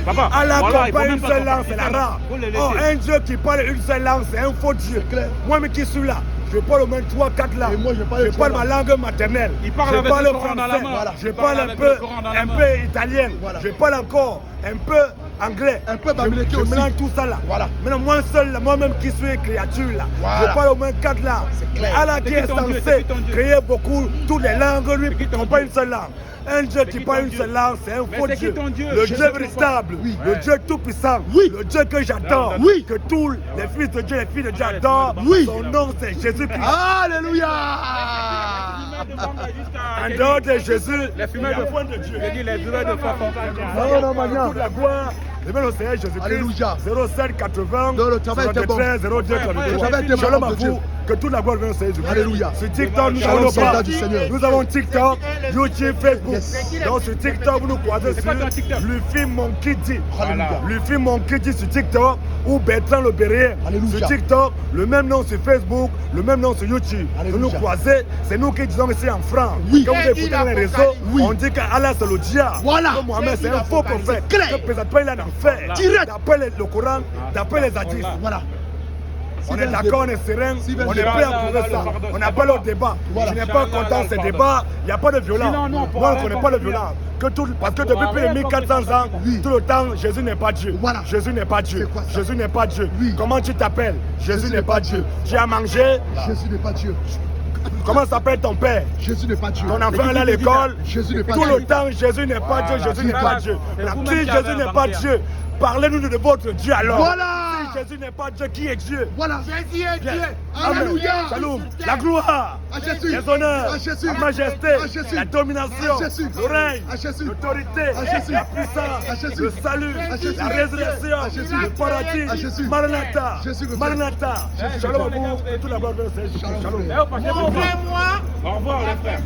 Papa, Allah voilà, il faut comprend même une pas seule comprendre. langue, c'est l'arabe. Faut le laisser. Oh, un Dieu qui parle une seule langue, c'est un faux Dieu. clair. Moi-même qui suis là, je parle au moins 3-4 langues. Et moi, je parle trois ma langue maternelle. Il parle je avec parle le Coran dans la français. main. Voilà. Je Il parle parle un avec peu, le Coran dans la main. italien. Voilà. Je parle encore un peu anglais. Un peu bamileke Je aussi. mélange tout ça là. Voilà. Maintenant, moi seul, là, moi-même qui suis créature là, Voilà. je parle au moins 4 langues. C'est clair. Allah C'est qui qui est ton Dieu? censé C'est qui ton Dieu? créer beaucoup, toutes les langues, lui, C'est qui qui ton ne pas Dieu? une seule langue. Un Dieu qui qui parle ton une Dieu? seule langue, c'est un Mais faux c'est qui Dieu. ton Dieu? Le Je Dieu sais pas. véritable, Oui. le Ouais. Dieu tout-puissant, Oui. le Dieu que j'adore, Oui. que tous les fils de Dieu, les filles de Dieu Ouais, adorent. oui. Son nom, c'est Jésus-Christ. Alléluia. En dehors de Jésus, Les fumeurs il n'y a de point de Dieu. J'ai dit les fumeurs de Fafon. Non, maintenant. Toute la gloire, le au Seigneur Jésus-Christ. Alléluia. 07 80 Non, le travail était bon. 73 02 Le 33. travail était bon, Shalom à homme de Dieu. vous, que toute la gloire vienne au Seigneur Jésus-Christ. Alléluia. Sur TikTok, nous Shalom, avons nos soldat pages. du Seigneur. Nous avons TikTok, YouTube, Facebook. Yes. Donc sur TikTok, vous nous croisez C'est sur quoi ton TikTok? Luffy Monkey D. Alléluia. Luffy Monkey D sur TikTok ou Bertrand Le Berrien. Alléluia. Sur TikTok, le même nom sur Facebook, le même nom sur YouTube. Alléluia. Vous nous croisez, c'est nous qui disons ici en France. Oui. Quand vous écoutez dans les réseaux, Oui. on dit qu'Allah c'est le diable. Voilà. Que Mohamed c'est un faux prophète. C'est clair. Que présentement il est en enfer. Direct. D'après le Coran, d'après les hadiths. Voilà. On est d'accord, on est serein, Si on est veut- prêt à prouver ça. On n'a pas le débat. Voilà. Je n'ai pas content de ce débat, il n'y a pas de violence. Sinon, nous, on Moi, pourra on ne rien connaît pas le comprendre. violence. Parce que On depuis pourra plus de rien 1400 ans, comprendre. Oui. tout le temps, Jésus n'est pas Dieu. Voilà. Jésus n'est pas Dieu. C'est quoi ça? Jésus n'est pas Dieu. Oui. Comment tu t'appelles? Jésus n'est pas Dieu. Tu as mangé? Jésus n'est pas Dieu. Comment s'appelle ton père? Jésus n'est pas Dieu. Ton enfant allait à l'école? Jésus n'est pas Tout Dieu. le temps, Jésus n'est pas Dieu, Jésus n'est pas Voilà. Dieu. C'est Maintenant, vous-même si qui avez Jésus n'est inventé, pas hein. Dieu, parlez-nous de votre Dieu alors. Voilà. Si Jésus n'est pas Dieu, qui est Dieu? Voilà. Jésus est Dieu. Amen. Alléluia. Shalom. La gloire, À Jésus. les honneurs, À Jésus. la majesté, À Jésus. la domination, À Jésus. le règne, À Jésus. l'autorité, À Jésus. la puissance, À Jésus. le salut, À Jésus. la résurrection, À Jésus. le paradis, À Jésus. Maranatha, Jésus le Maranatha. Jésus. Shalom à vous, que tout la gloire vienne au Seigneur. Shalom. Eh, au passé, au revoir. Montrez-moi. Au revoir, les frères.